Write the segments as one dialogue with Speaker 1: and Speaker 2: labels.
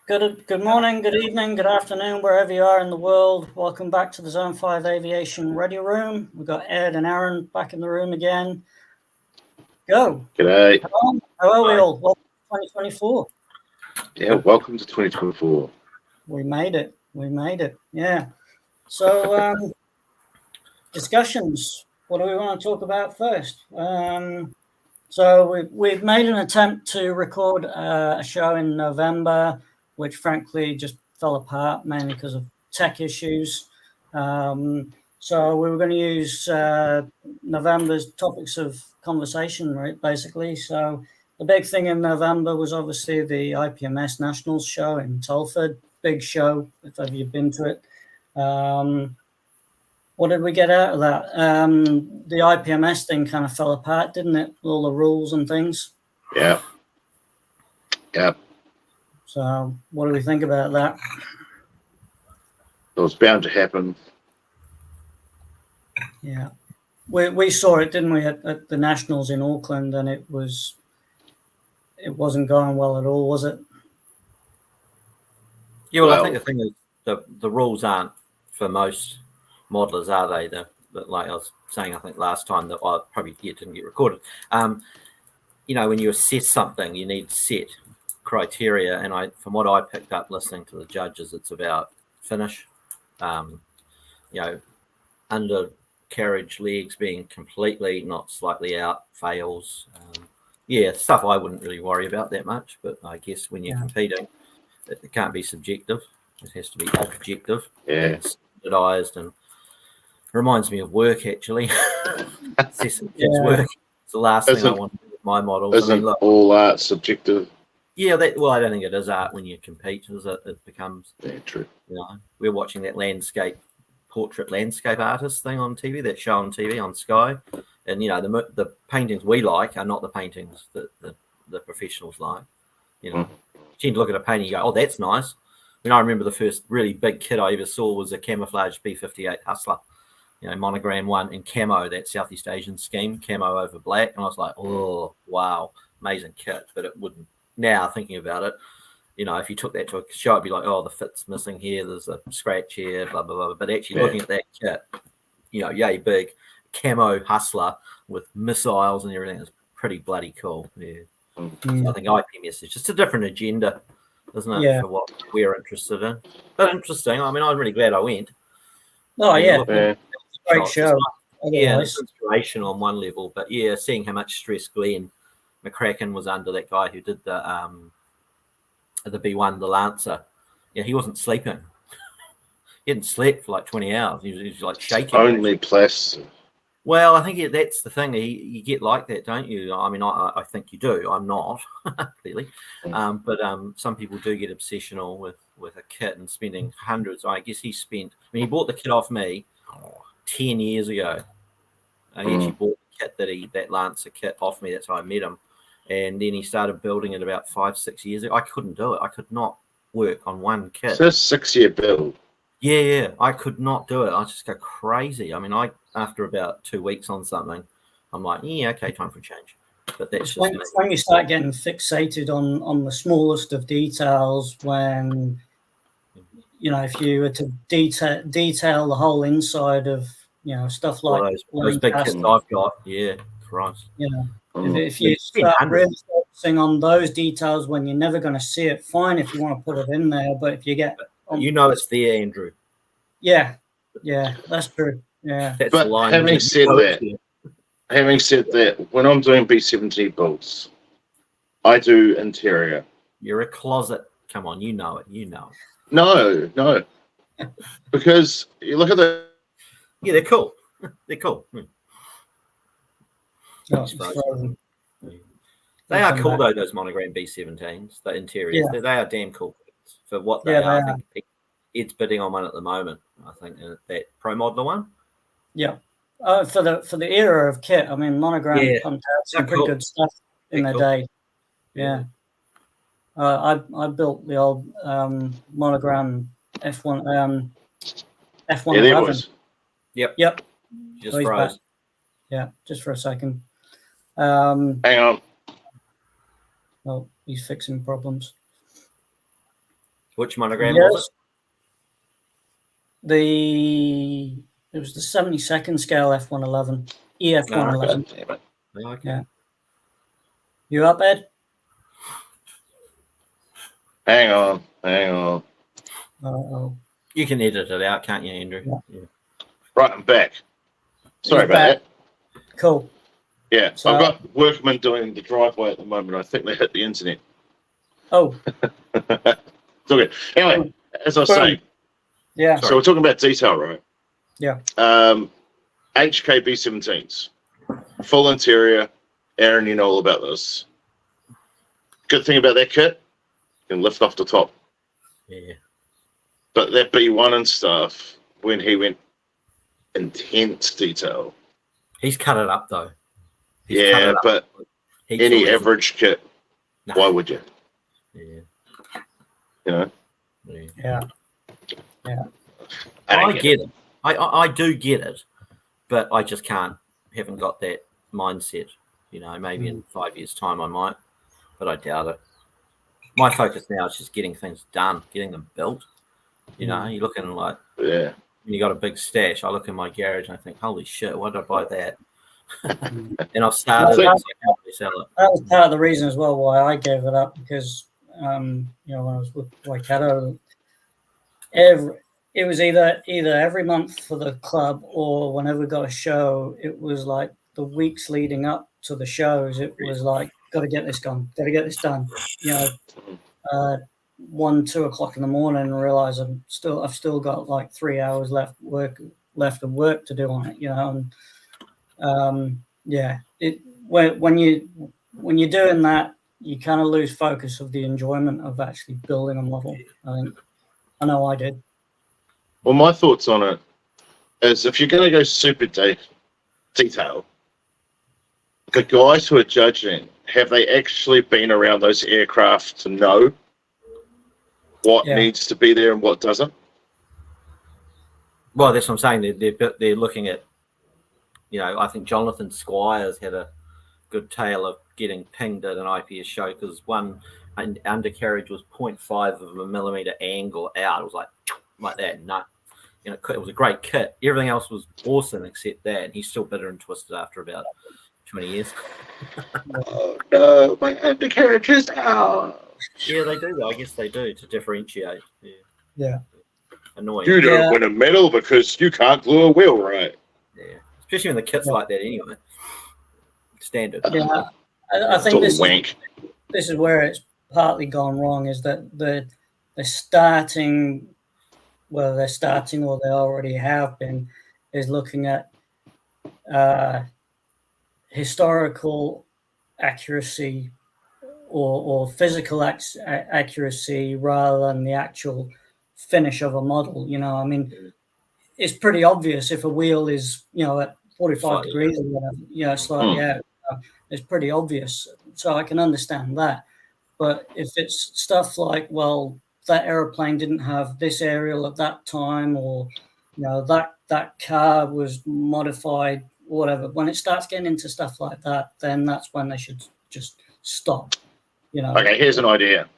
Speaker 1: Good morning, good evening, good afternoon, wherever you are in the world. Welcome back to the Zone 5 Aviation Ready Room. We've got Ed and Aaron back in the room again. Go.
Speaker 2: G'day.
Speaker 1: How are we all? Welcome to 2024.
Speaker 2: Yeah, welcome to 2024.
Speaker 1: We made it. We made it. Yeah. So, discussions. What do we want to talk about first? So we've made an attempt to record a show in November, which frankly just fell apart mainly because of tech issues. So we were going to use November's topics of conversation, right, basically. So the big thing in November was obviously the IPMS Nationals show in Telford. Big show, if ever you've been to it. What did we get out of that? The IPMS thing kind of fell apart, didn't it? All the rules and things.
Speaker 2: Yeah. Yep.
Speaker 1: So what do we think about that?
Speaker 2: It was bound to happen.
Speaker 1: Yeah. We saw it, didn't we, at the Nationals in Auckland, and it wasn't going well at all, was it?
Speaker 3: Yeah, well, I think the thing is the rules aren't for most modelers, are they? Like I was saying, I think last time that I probably didn't get recorded. When you assess something, you need set criteria, and from what I picked up listening to the judges, it's about finish. Undercarriage legs being completely, not slightly out, fails. Stuff I wouldn't really worry about that much, but I guess when you're competing, it can't be subjective. It has to be objective.
Speaker 2: Yeah.
Speaker 3: Standardized, and reminds me of work actually. Assessing kids' work. It's the last thing I want to do with my models.
Speaker 2: Isn't all art subjective?
Speaker 3: Yeah, I don't think it is art when you compete. It becomes.
Speaker 2: Yeah, true.
Speaker 3: We're watching that portrait landscape artist thing on TV, that show on TV on Sky, and the paintings we like are not the paintings that the professionals like. You tend to look at a painting, you go, "Oh, that's nice." I remember the first really big kit I ever saw was a camouflage B-58 Hustler, monogram one in camo, that Southeast Asian scheme, camo over black. And I was like, oh, wow, amazing kit. But it wouldn't, now thinking about it, if you took that to a show, it'd be like, oh, the fit's missing here, there's a scratch here, blah, blah, blah. But actually looking at that kit, yay big, camo Hustler with missiles and everything is pretty bloody cool. Yeah. So I think IPMS is just a different agenda, isn't it, for what we're interested in? But interesting. I mean, I'm really glad I went.
Speaker 1: Oh, yeah. Great show.
Speaker 3: It's inspirational on one level, but seeing how much stress Glenn McCracken was under, that guy who did the B1, the Lancer. Yeah, he wasn't sleeping. He hadn't slept for like 20 hours. He was like shaking.
Speaker 2: Only plus.
Speaker 3: Well, I think that's the thing. You get like that, don't you? I mean, I think you do. I'm not, clearly. But some people do get obsessional with a kit and spending hundreds. I guess he bought the kit off me 10 years ago. He actually bought the kit that Lancer kit off me. That's how I met him. And then he started building it about 5-6 years ago. I couldn't do it. I could not work on one kit.
Speaker 2: It's a 6-year build.
Speaker 3: Yeah. I could not do it. I just go crazy. I mean, after about 2 weeks on something, I'm like, yeah, okay, time for a change. But that's just
Speaker 1: when you start getting fixated on the smallest of details. When if you were to detail the whole inside of stuff like
Speaker 3: those big kits I've got, Christ.
Speaker 1: If you start really focusing on those details when you're never going to see it, fine if you want to put it in there. But if you get,
Speaker 3: it's there, Andrew.
Speaker 1: Yeah, that's true. Yeah.
Speaker 2: But having said that, when I'm doing B-70 builds, I do interior.
Speaker 3: You're a closet. Come on, you know it.
Speaker 2: No. Because you look at the...
Speaker 3: Yeah, they're cool. They're cool. They are cool, though, those monogram B-17s, the interiors. Yeah. They are damn cool for what they are. I think Ed's bidding on one at the moment, I think, that Pro Modeler one.
Speaker 1: Yeah. For the era of kit, I mean, Monogram pumped out some pretty good stuff in their day. Yeah. I built the old Monogram F1 F111.
Speaker 3: Yep. Just froze.
Speaker 1: Yeah, just for a second.
Speaker 2: Hang on.
Speaker 1: Oh, he's fixing problems.
Speaker 3: Which monogram
Speaker 1: Yes.
Speaker 3: was
Speaker 1: It was the 72nd scale F111, EF111.
Speaker 2: God damn it.
Speaker 3: it? Okay.
Speaker 1: Yeah. You up, Ed?
Speaker 2: Hang on.
Speaker 1: Oh,
Speaker 3: You can edit it out, can't you, Andrew?
Speaker 1: Yeah.
Speaker 2: Right, I'm back. Sorry
Speaker 1: He's
Speaker 2: about
Speaker 1: back.
Speaker 2: that.
Speaker 1: cool.
Speaker 2: Yeah,
Speaker 1: So-
Speaker 2: I've got workmen doing the driveway at the moment. I think they hit the internet.
Speaker 1: Oh,
Speaker 2: It's okay. Anyway, as I was saying,
Speaker 1: yeah.
Speaker 2: so we're talking about detail, right?
Speaker 1: Yeah.
Speaker 2: HKB17s, full interior. Aaron, you know all about this. Good thing about that kit, you can lift off the top.
Speaker 3: Yeah.
Speaker 2: But that B1 and stuff, when he went intense detail,
Speaker 3: He's cut it up though. He's cut
Speaker 2: yeah,
Speaker 3: it up.
Speaker 2: but
Speaker 3: Heaps
Speaker 2: any
Speaker 3: of reason.
Speaker 2: average kit,
Speaker 3: Nah.
Speaker 2: why would you?
Speaker 3: Yeah.
Speaker 2: You know?
Speaker 3: Yeah.
Speaker 1: Yeah.
Speaker 3: I get it. I do get it, but I just haven't got that mindset. You know, maybe in 5 years' time I might, but I doubt it. My focus now is just getting things done, getting them built. You know, you're looking like,
Speaker 2: Yeah.
Speaker 3: when you got a big stash, I look in my garage and I think, holy shit, why did I buy that? And I've started it, so I can't really sell it.
Speaker 1: That was part of the reason as well why I gave it up, because when I was with Waikato, it was either every month for the club, or whenever we got a show, it was like the weeks leading up to the shows. It was like, got to get this done, got to get this done. 1, 2 o'clock in the morning, and realize I've still got like 3 hours left of work to do on it. And when you're doing that, you kind of lose focus of the enjoyment of actually building a model. I know I did.
Speaker 2: Well, my thoughts on it is, if you're going to go super detail, the guys who are judging, have they actually been around those aircraft to know what needs to be there and what doesn't?
Speaker 3: Well, that's what I'm saying. They're looking at, I think Jonathan Squires had a good tale of getting pinged at an IPS show because one undercarriage was 0.5 of a millimeter angle out. It was like that. No, it was a great kit. Everything else was awesome except that, and he's still bitter and twisted after about 20 years.
Speaker 2: Oh no, my undercarriage is out.
Speaker 3: Yeah, they do. I guess they do to differentiate.
Speaker 1: Yeah.
Speaker 3: Annoying.
Speaker 2: You don't win a medal because you can't glue a wheel right.
Speaker 3: Yeah, especially when the kit's like that anyway. Standard.
Speaker 1: Yeah, I think this is where it's partly gone wrong, is that they're starting, whether they're starting or they already have been, is looking at historical accuracy or physical accuracy rather than the actual finish of a model. I mean, it's pretty obvious if a wheel is at 45 degrees or whatever, slightly out. It's pretty obvious, so I can understand that. But if it's stuff like, well, that aeroplane didn't have this aerial at that time, or that car was modified, whatever. When it starts getting into stuff like that, then that's when they should just stop.
Speaker 2: Okay, here's an idea.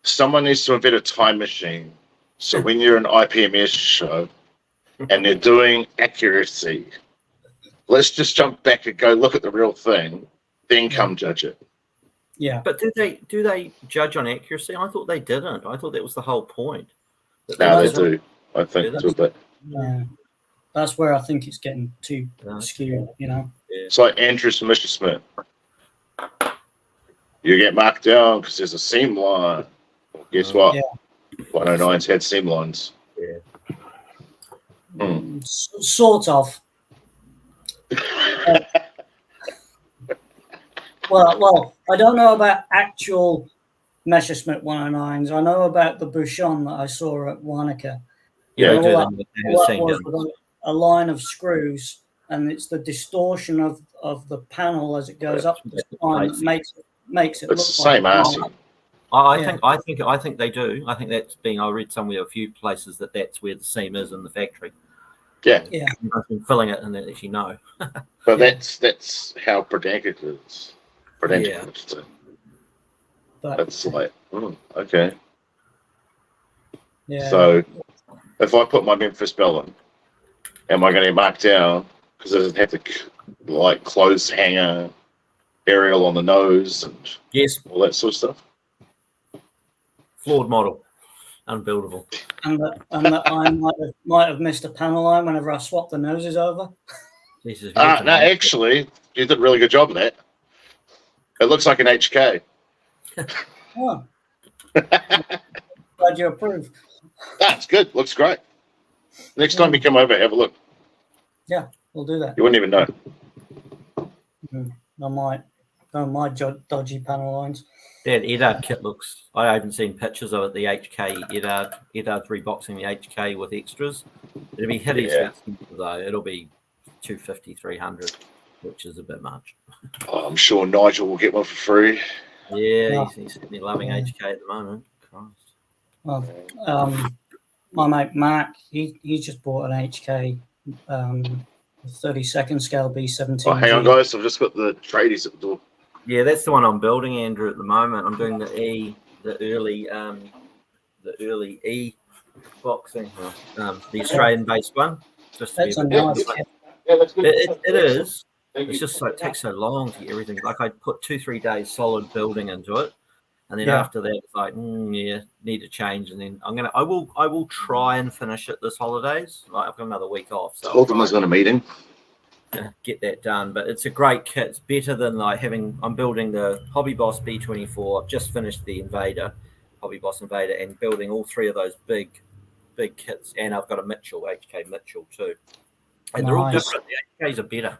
Speaker 2: Someone needs to invent a time machine. So when you're an IPMS show and they're doing accuracy, let's just jump back and go look at the real thing, then come judge it.
Speaker 1: Yeah.
Speaker 3: But do they judge on accuracy? I thought they didn't. I thought that was the whole point.
Speaker 2: No, they do. I think too, but
Speaker 1: yeah, that's where I think it's getting too skewed.
Speaker 2: It's like Andrew Smith. You get marked down because there's a seam line. Well, guess what?
Speaker 1: Yeah.
Speaker 2: 109's had seam lines.
Speaker 3: Yeah.
Speaker 1: Sort of. Well, I don't know about actual Messerschmitt 109s. I know about the Bouchon that I saw at Wanaka.
Speaker 2: Yeah,
Speaker 1: all that was a line of screws, and it's the distortion of the panel as it goes up the spine that makes it.
Speaker 2: It's the same arse.
Speaker 3: I think they do. I think that's being. I read somewhere a few places that's where the seam is in the factory.
Speaker 2: Yeah.
Speaker 3: I've been filling it and they actually know.
Speaker 2: But that's how pedantic it is. Pedantic.
Speaker 1: But
Speaker 2: that's like, okay.
Speaker 1: Yeah.
Speaker 2: So if I put my Memphis bell in, am I going to get marked down because it doesn't have the like closed hanger aerial on the nose and
Speaker 3: Yes,
Speaker 2: all that sort of stuff?
Speaker 3: flawed model, unbuildable.
Speaker 1: And that I might have missed a panel line whenever I swapped the noses over.
Speaker 3: Jesus,
Speaker 2: No, actually, you did a really good job of that. It looks like an HK.
Speaker 1: Oh. Glad you approve.
Speaker 2: That's good. Looks great. Next time you come over, have a look.
Speaker 1: Yeah, we'll do that.
Speaker 2: You wouldn't even know.
Speaker 1: I might. Don't mind dodgy panel lines.
Speaker 3: That Edard kit looks. I haven't seen pictures of it. The HK Edard's reboxing the HK with extras. It'll be hideously expensive though. It'll be 250, 300, which is a bit much.
Speaker 2: Oh, I'm sure Nigel will get one for free.
Speaker 3: Yeah, he's certainly loving HK at the moment. Christ.
Speaker 1: Well, my mate Mac, he just bought an HK 32nd scale B17.
Speaker 2: Oh, hang on, guys. I've just got the tradies at the door.
Speaker 3: Yeah, that's the one I'm building, Andrew, at the moment. I'm doing the early E boxing, the Australian-based one. Just to
Speaker 1: That's
Speaker 3: be
Speaker 1: a
Speaker 3: a bit
Speaker 1: nice
Speaker 3: different.
Speaker 1: kit.
Speaker 2: Yeah, that's good.
Speaker 3: It is. It's just so it takes so long to get everything. Like I put 2-3 days solid building into it, and then after that, it's like, need to change. And then I will try and finish it this holidays. Like I've got another week off, so
Speaker 2: Told them I was going to meeting.
Speaker 3: get that done. But it's a great kit. It's better than like I'm building the Hobby Boss B24. I've just finished the Invader, Hobby Boss Invader, and building all three of those big kits. And I've got a HK Mitchell too. And they're all different. The HKs are better.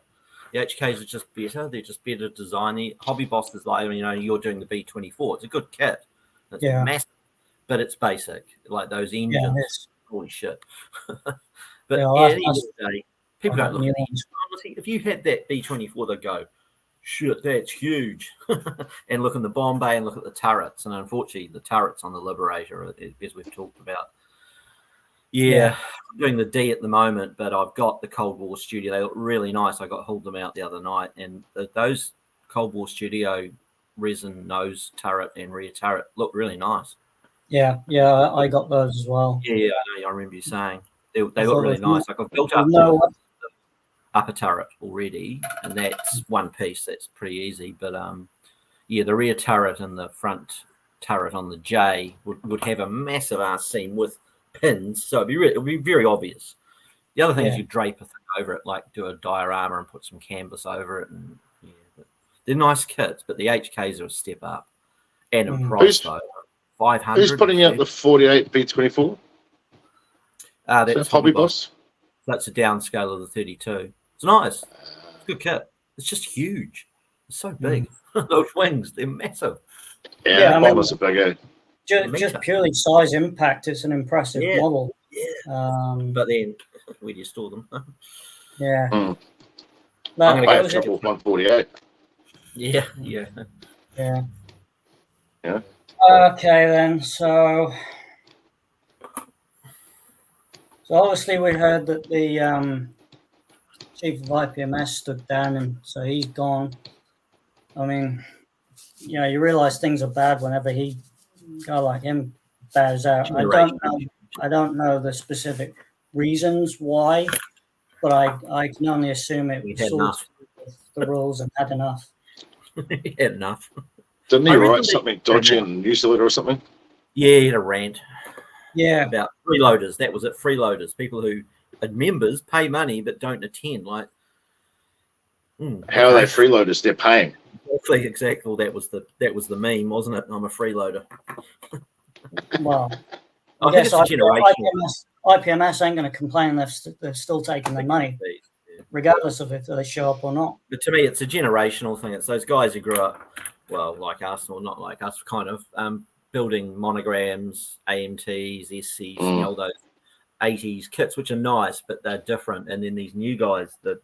Speaker 3: The HKs are just better. They're just better design. The Hobby Boss is like, you're doing the B24. It's a good kit. It's massive, but it's basic. Like those engines. Holy shit. But at the end of the day, people don't look at these. Honestly, if you had that B24, they'd go, shit, that's huge. And look in the bomb bay and look at the turrets. And unfortunately, the turrets on the Liberator, as we've talked about. Yeah, I'm doing the D at the moment, but I've got the Cold War Studio. They look really nice. I hauled them out the other night, and those Cold War Studio resin nose turret and rear turret look really nice.
Speaker 1: Yeah, I got those as well.
Speaker 3: Yeah, I remember you saying they look really nice. Like I've built up upper turret already, and that's one piece. That's pretty easy. But the rear turret and the front turret on the J would have a massive arse seam with pins, so it'd be very obvious. The other thing is you drape a thing over it, like do a diorama and put some canvas over it, and they're nice kits, but the HKs are a step up. And in price though, 500.
Speaker 2: Who's putting out the 48 B24?
Speaker 3: That's
Speaker 2: Hobby Boss.
Speaker 3: That's a downscale of the 32. It's nice. It's a good kit. It's just huge. It's so big. Those wings, they're massive.
Speaker 2: Yeah, Bomber's a big.
Speaker 1: Just purely size impact, it's an impressive model.
Speaker 3: Yeah. But then, where do you store them?
Speaker 1: Yeah.
Speaker 2: I'm going to go triple 148.
Speaker 3: Yeah.
Speaker 1: Okay, then. So obviously we heard that the chief of IPMS stood down, and so he's gone. I mean, you realize things are bad whenever a guy like him bows out. I don't know the specific reasons why, but I can only assume it was sort of the rules and had enough.
Speaker 3: He had enough.
Speaker 2: Didn't he write something dodgy in the newsletter or something?
Speaker 3: Yeah, he had a rant.
Speaker 1: Yeah.
Speaker 3: About freeloaders. That was it. Freeloaders. People who are members, pay money, but don't attend. Like,
Speaker 2: how are they freeloaders? They're paying.
Speaker 3: Exactly. That was the meme, wasn't it? I'm a freeloader.
Speaker 1: Well,
Speaker 3: I think it's a generation.
Speaker 1: IPMS ain't going to complain. They're still taking their money, regardless of if they show up or not.
Speaker 3: But to me, it's a generational thing. It's those guys who grew up, well, like us or not like us, kind of building monograms, AMTs, SCs, all those 80s kits, which are nice, but they're different. And then these new guys, the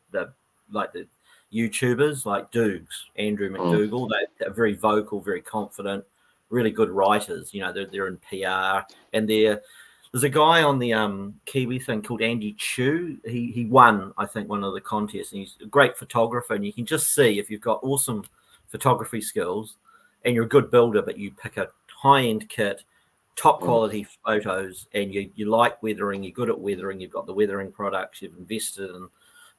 Speaker 3: like the YouTubers like Doogs, Andrew McDougall, they're very vocal, very confident, really good writers. They're in PR, and there's a guy on the Kiwi thing called Andy Chu. He won, I think, one of the contests, and he's a great photographer. And you can just see if you've got awesome photography skills and you're a good builder, but you pick a high-end kit top quality photos, and you like weathering, you're good at weathering, you've got the weathering products, you've invested in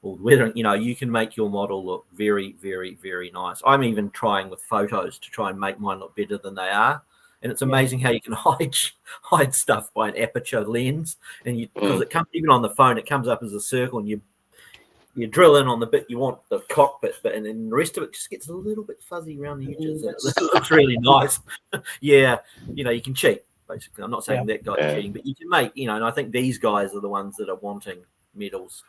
Speaker 3: all the weathering, you can make your model look very, very, very nice. I'm even trying with photos to try and make mine look better than they are. And it's amazing how you can hide stuff by an aperture lens, and because it comes even on the phone, it comes up as a circle, and you drill in on the bit you want, the cockpit bit, and then the rest of it just gets a little bit fuzzy around the edges, and it looks really nice. Yeah, you can cheat, basically. I'm not saying that guy's cheating, but you can make, and I think these guys are the ones that are wanting medals.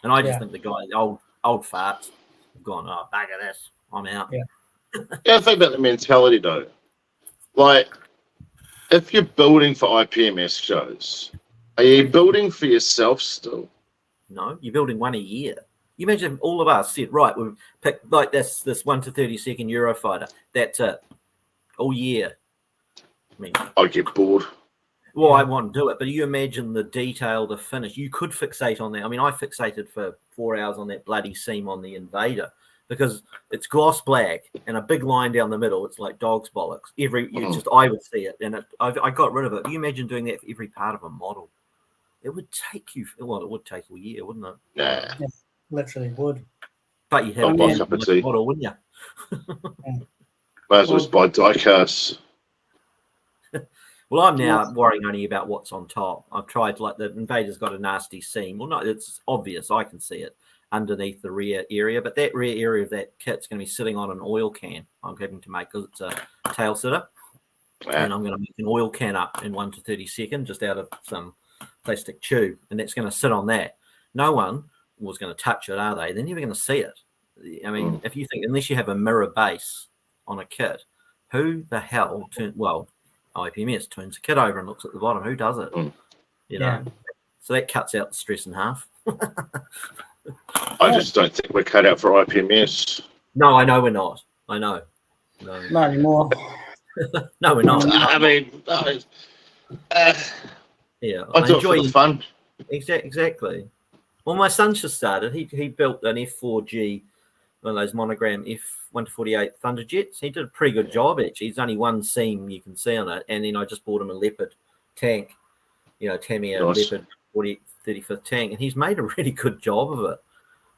Speaker 3: And I just think the guys, old farts, have gone, oh, bag of this, I'm out.
Speaker 2: Yeah, I think about the mentality, though. Like, if you're building for IPMS shows, are you building for yourself still?
Speaker 3: No, you're building one a year. You imagine all of us said, right, we've picked like this 1 to 32nd Eurofighter. That's it. All year. I mean,
Speaker 2: I get bored.
Speaker 3: Well, I want to do it, but you imagine the detail, the finish. You could fixate on that. I mean, I fixated for 4 hours on that bloody seam on the Invader because it's gloss black and a big line down the middle. It's like dog's bollocks. I would see it, and I got rid of it. You imagine doing that for every part of a model. It would take you. Well, it would take a year, wouldn't it?
Speaker 2: Yeah,
Speaker 1: literally would.
Speaker 3: But you'd have a damn model, wouldn't you?
Speaker 2: Might as well buy die casts.
Speaker 3: Well, I'm now worrying only about what's on top. I've tried, like, the Invader's got a nasty seam. Well, no, it's obvious. I can see it underneath the rear area, but that rear area of that kit's going to be sitting on an oil can. I'm having to make, because it's a tail sitter, and I'm going to make an oil can up in 1 to 32nd just out of some plastic tube, and that's going to sit on that. No one was going to touch it, are they? They're never going to see it. I mean, if you think, unless you have a mirror base on a kit, who the hell IPMS turns the kit over and looks at the bottom? Who does it? You know, so that cuts out the stress in half.
Speaker 2: I just don't think we're cut out for IPMS.
Speaker 3: No, I know we're not. I know. No.
Speaker 1: Not anymore.
Speaker 3: No, we're not.
Speaker 2: I mean,
Speaker 3: yeah,
Speaker 2: I do it for the fun.
Speaker 3: Exactly. Well, my son's just started. He built an F4G, one of those monogram F1 to 48 Thunderjets. He did a pretty good job, actually. He's only one seam you can see on it. And then I just bought him a Leopard tank, Tamiya Leopard 35th tank. And he's made a really good job of it.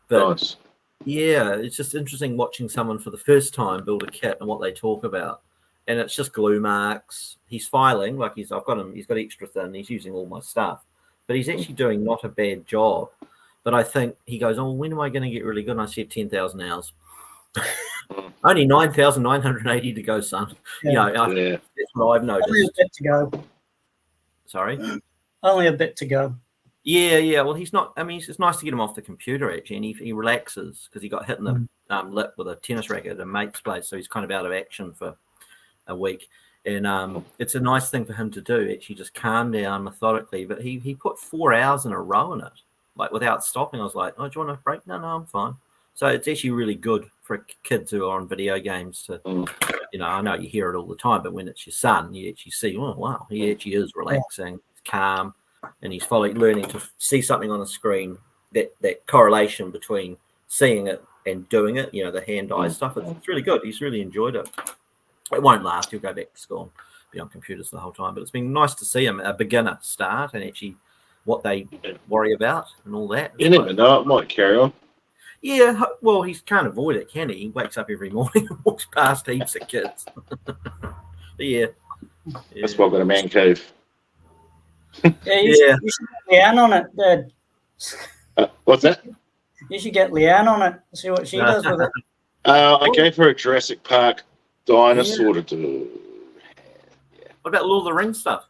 Speaker 3: But yeah, it's just interesting watching someone for the first time build a kit and what they talk about. And it's just glue marks. He's filing, like he's got extra thin. He's using all my stuff. But he's actually doing not a bad job. But I think he goes, oh, when am I going to get really good? And I said 10,000 hours. Only 9,980 to go, son. That's what I've noticed.
Speaker 1: Only a bit to go.
Speaker 3: Sorry?
Speaker 1: Only a bit to go.
Speaker 3: Yeah. Well, he's not. I mean, it's nice to get him off the computer, actually. And he relaxes because he got hit in the lip with a tennis racket at a mate's place. So he's kind of out of action for a week. And it's a nice thing for him to do, actually, just calm down methodically. But he put 4 hours in a row in it, like without stopping. I was like, oh, do you want a break? No, I'm fine. So it's actually really good for kids who are on video games to, I know you hear it all the time, but when it's your son, you actually see, oh, wow, he actually is relaxing, calm, and he's learning to see something on the screen, that correlation between seeing it and doing it, the hand-eye stuff. It's really good. He's really enjoyed it. It won't last. He'll go back to school and be on computers the whole time. But it's been nice to see him, a beginner, start and actually what they worry about and all that.
Speaker 2: You never know. It might carry on.
Speaker 3: Yeah, well, he can't avoid it, can he? He wakes up every morning and walks past heaps of kids. Yeah.
Speaker 2: That's why I've got a man cave.
Speaker 1: You should get Leanne on it, Dad.
Speaker 2: What's that?
Speaker 1: You should get Leanne on it. See what she does with it.
Speaker 2: I gave her a Jurassic Park dinosaur to do.
Speaker 3: What about Lord of the Rings stuff?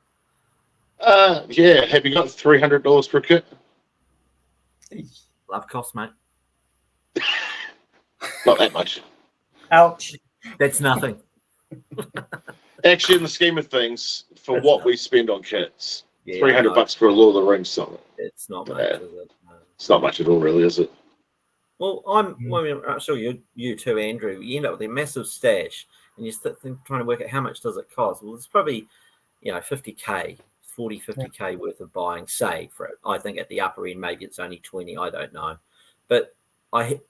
Speaker 2: Have you got $300 for a kit?
Speaker 3: Love costs, mate.
Speaker 2: Not that much.
Speaker 1: Ouch.
Speaker 3: That's nothing.
Speaker 2: Actually, in the scheme of things, for what we spend on kits, $300 for a Lord of the Rings something.
Speaker 3: It's not much, is it? No.
Speaker 2: It's not much at all, really, is it?
Speaker 3: Well, I'm sure you too, Andrew. You end up with a massive stash, and you're trying to work out how much does it cost. Well, it's probably 50K, 50K worth of buying. Say for it, I think at the upper end maybe it's only 20. I don't know, but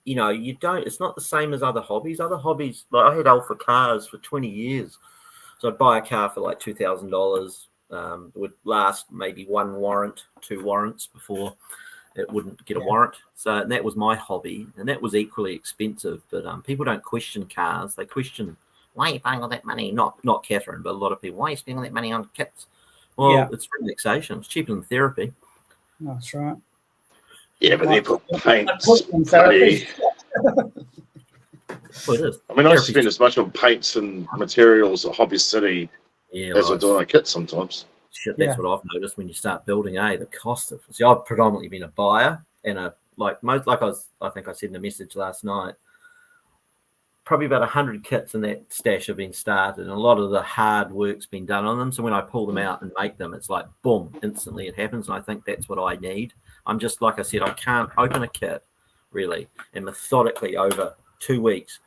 Speaker 3: you don't. It's not the same as other hobbies. Other hobbies, like I had Alpha cars for 20 years, so I'd buy a car for like $2,000, It would last maybe 1 warrant, 2 warrants before it wouldn't get a warrant. So that was my hobby, and that was equally expensive. But people don't question cars; they question, why are you paying all that money? Not Catherine, but a lot of people. Why are you spending all that money on kits? Well, it's relaxation. It's cheaper than therapy.
Speaker 1: That's right.
Speaker 2: Yeah, but they put paints.
Speaker 1: Therapy.
Speaker 3: Well, it is.
Speaker 2: I mean, I spend as much on paints and materials at Hobby City as I do on kits sometimes.
Speaker 3: Shit, that's what I've noticed when you start building. The cost of. See, I've predominantly been a buyer and I think I said in a message last night. Probably about 100 kits in that stash have been started, and a lot of the hard work's been done on them. So when I pull them out and make them, it's like boom, instantly it happens. And I think that's what I need. I'm just like I said, I can't open a kit really and methodically over 2 weeks.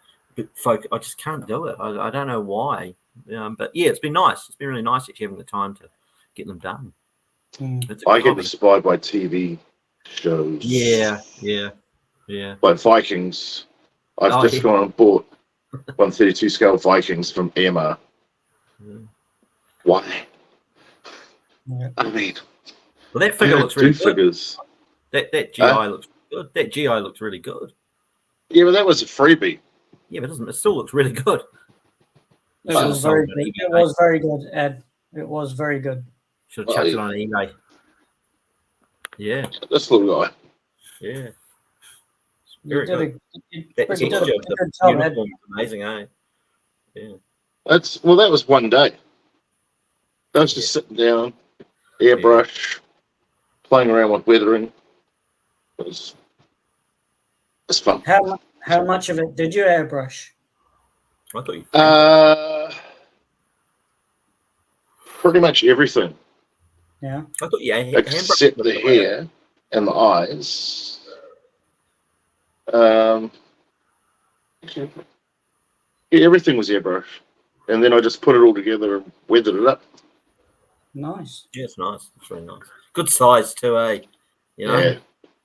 Speaker 3: I just can't do it. I don't know why. But yeah, it's been nice. It's been really nice actually having the time to get them done.
Speaker 2: I get inspired by TV shows.
Speaker 3: Yeah.
Speaker 2: Like Vikings. I've just gone and bought 132 scale Vikings from Emma. Why? I mean,
Speaker 3: well, that figure looks really good.
Speaker 2: Figures.
Speaker 3: That GI looks good. That GI looks really good.
Speaker 2: Yeah, but that was a freebie.
Speaker 3: Yeah, but it still looks really good.
Speaker 1: It was very good. It was very good, Ed. It was very good.
Speaker 3: Should have chucked it on eBay. Yeah.
Speaker 2: This little guy.
Speaker 3: Yeah.
Speaker 1: You did a good
Speaker 3: job, Ed. Amazing, eh? Yeah.
Speaker 2: That was one day. I was just sitting down, airbrush, playing around with weathering. It's fun.
Speaker 1: How much of it did you airbrush?
Speaker 3: I thought you.
Speaker 2: Pretty much everything.
Speaker 1: Yeah.
Speaker 3: I thought
Speaker 2: except the hair and the eyes. Yeah, everything was airbrush, and then I just put it all together and weathered it up.
Speaker 1: Nice.
Speaker 3: Yeah, it's nice. It's really nice. Good size too, eh? You know?
Speaker 2: Yeah.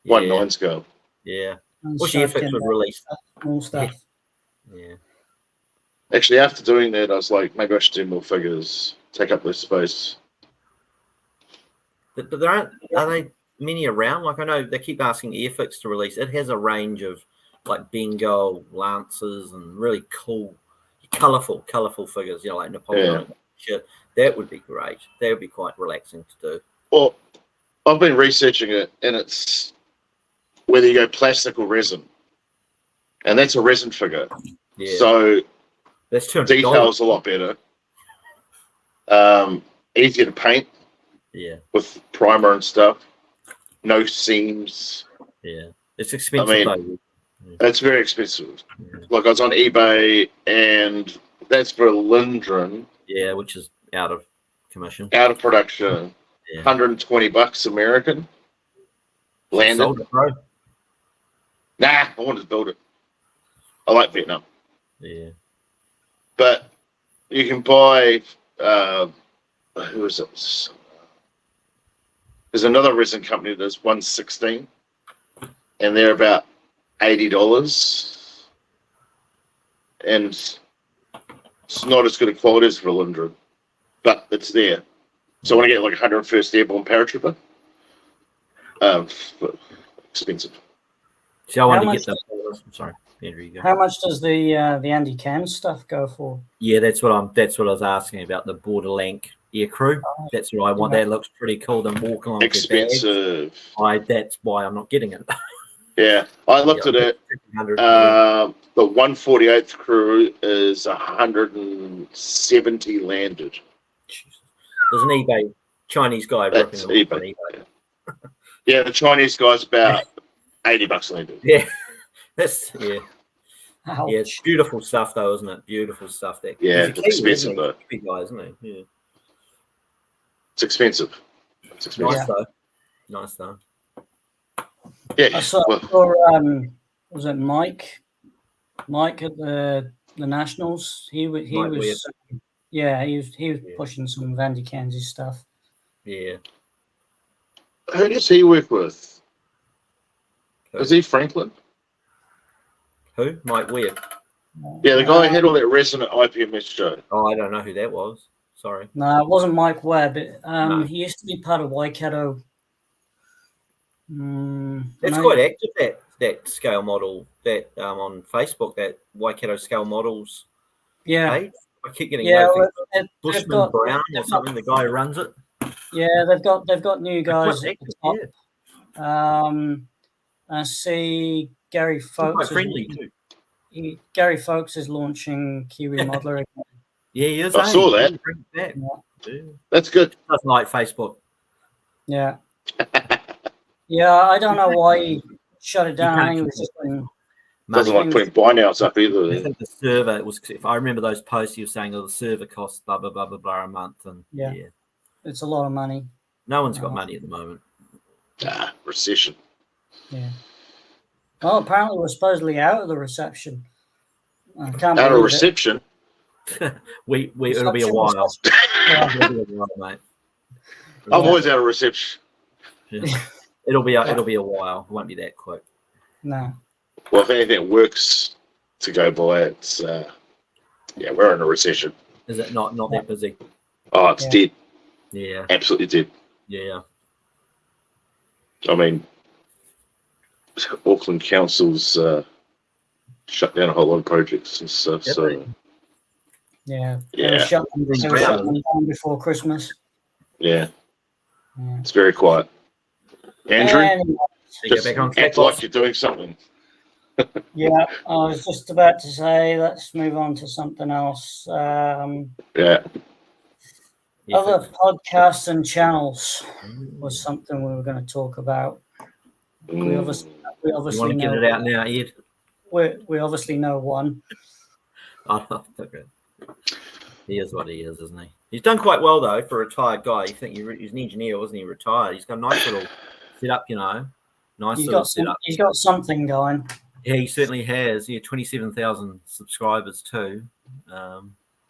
Speaker 2: 1/9 scale.
Speaker 3: Yeah. What's the Airfix would release?
Speaker 1: More stuff.
Speaker 3: Yeah.
Speaker 2: Actually, after doing that, I was like, maybe I should do more figures, take up less space.
Speaker 3: But there are they many around? Like I know they keep asking Airfix to release. It has a range of like Bengal Lancers and really cool, colourful figures. You know, like Napoleon shit. That would be great. That would be quite relaxing to do.
Speaker 2: Well, I've been researching it, and it's whether you go plastic or resin, and that's a resin figure.
Speaker 3: Yeah.
Speaker 2: So
Speaker 3: that's $200.
Speaker 2: Details a lot better. Easier to paint.
Speaker 3: Yeah.
Speaker 2: With primer and stuff. No seams.
Speaker 3: Yeah. It's expensive though.
Speaker 2: It's very expensive. Yeah. Like I was on eBay, and that's for Lindgren.
Speaker 3: Yeah, which is out of commission.
Speaker 2: Out of production. Yeah. $120 American. Landed.
Speaker 3: Sold it, bro.
Speaker 2: Nah, I wanted to build it. I like Vietnam.
Speaker 3: Yeah.
Speaker 2: But you can buy who is it? There's another resin company that does 116, and they're about $80. And it's not as good a quality as Lindgren, but it's there. So I want to get like 101st Airborne Paratrooper. Expensive.
Speaker 3: See, I want to get that. I'm sorry, Andrew, you go.
Speaker 1: How much does the Andy Cam stuff go for?
Speaker 3: Yeah, that's what I was asking about, the Borderlank Air Crew. That's what I want. That looks pretty cool. Them walking along.
Speaker 2: Expensive.
Speaker 3: That's why I'm not getting it.
Speaker 2: Yeah, I looked at it. The 148th crew is 170 landed.
Speaker 3: There's an eBay Chinese guy ripping them off on eBay.
Speaker 2: Yeah, the Chinese guy's about $80 landed.
Speaker 3: Yeah, that's
Speaker 1: Ouch.
Speaker 3: Yeah, it's beautiful stuff though, isn't it? Beautiful stuff. That
Speaker 2: it's expensive though.
Speaker 3: Big guy, isn't he? Yeah.
Speaker 2: It's expensive. It's expensive.
Speaker 3: Nice though.
Speaker 2: Yeah.
Speaker 1: I saw was it Mike? Mike at the Nationals. He was pushing some of Andy Kenzie stuff.
Speaker 3: Yeah.
Speaker 2: Who does he work with? Is he Franklin?
Speaker 3: Who? Mike Weir.
Speaker 2: Yeah, the guy who had all that resin at IPMS show.
Speaker 3: Oh, I don't know who that was. Sorry.
Speaker 1: No, it wasn't Mike Webb.
Speaker 3: No.
Speaker 1: He used to be part of Waikato.
Speaker 3: It's quite active, that scale model that on Facebook, that Waikato Scale Models page. I keep getting notifications. Bushman Brown or something, the guy who runs it.
Speaker 1: Yeah, they've got new guys at the top.
Speaker 3: Yeah.
Speaker 1: I see Gary Folks.
Speaker 3: Friendly too.
Speaker 1: Gary Folks is launching Kiwi Modeler again.
Speaker 3: Yeah, he is.
Speaker 2: I saw that.
Speaker 1: Yeah.
Speaker 2: That's good.
Speaker 3: Doesn't like Facebook.
Speaker 1: Yeah. Yeah, I don't know why he shut it down. I think it was just
Speaker 2: doesn't like putting buy nows up either.
Speaker 3: I think the server was. If I remember those posts, you were saying, the server costs blah blah blah blah blah a month, and yeah,
Speaker 1: it's a lot of money.
Speaker 3: No one's got money at the moment.
Speaker 2: Recession.
Speaker 1: Yeah. Well, apparently we're supposedly out of the reception. I can't
Speaker 2: out of
Speaker 1: believe
Speaker 2: reception.
Speaker 3: It'll be a while. It'll be a while, mate.
Speaker 2: I'm always out of reception.
Speaker 3: Yeah. It'll be a while. It won't be that quick.
Speaker 1: No.
Speaker 2: Well, if anything works to go by, it's we're in a recession.
Speaker 3: Is it not that busy?
Speaker 2: Oh, it's dead.
Speaker 3: Yeah.
Speaker 2: Absolutely dead.
Speaker 3: Yeah.
Speaker 2: I mean, Auckland Council's shut down a whole lot of projects and stuff.
Speaker 1: Yeah.
Speaker 2: Shut
Speaker 1: down before Christmas.
Speaker 2: Yeah. It's very quiet. Andrew, just act like you're doing something.
Speaker 1: Yeah, I was just about to say, let's move on to something else. Other podcasts and channels was something we were going to talk about. We obviously
Speaker 3: you want to get it out now, Ed?
Speaker 1: We obviously know one.
Speaker 3: Okay. He is what he is, isn't he? He's done quite well though for a retired guy. You think he's an engineer, wasn't he? Retired. He's got a nice little setup,
Speaker 1: He's got something going.
Speaker 3: Yeah, he certainly has. 27,000 subscribers too.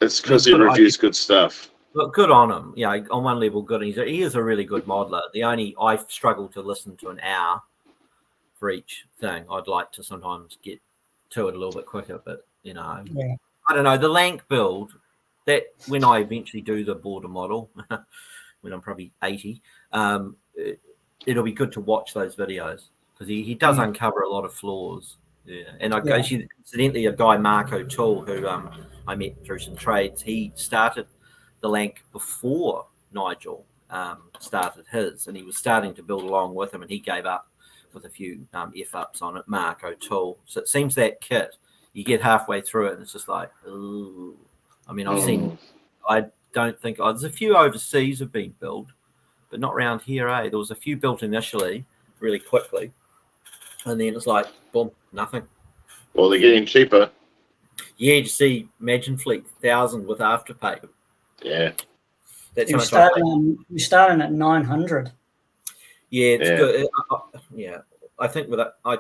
Speaker 2: It's because he reviews good stuff.
Speaker 3: Look, good on him. On one level, good. He is a really good modeler. I struggle to listen to an hour for each thing. I'd like to sometimes get to it a little bit quicker, but I don't know. The Lank build, that when I eventually do the border model, when I'm probably 80, it'll be good to watch those videos because he does uncover a lot of flaws. Yeah, and incidentally, a guy, Mark O'Toole, who I met through some trades, he started the Lank before Nigel started his, and he was starting to build along with him, and he gave up with a few F-ups on it, Mark O'Toole. So it seems that kit, you get halfway through it, and it's just like, ooh. I mean, I don't think, there's a few overseas have been built, but not around here, eh? There was a few built initially, really quickly, and then it's like, boom, nothing.
Speaker 2: Well, they're getting cheaper.
Speaker 3: Yeah, you see Imagine Fleet 1,000 with Afterpay.
Speaker 2: Yeah.
Speaker 3: That's
Speaker 1: you're starting at 900.
Speaker 3: Yeah, it's good. I think with that, I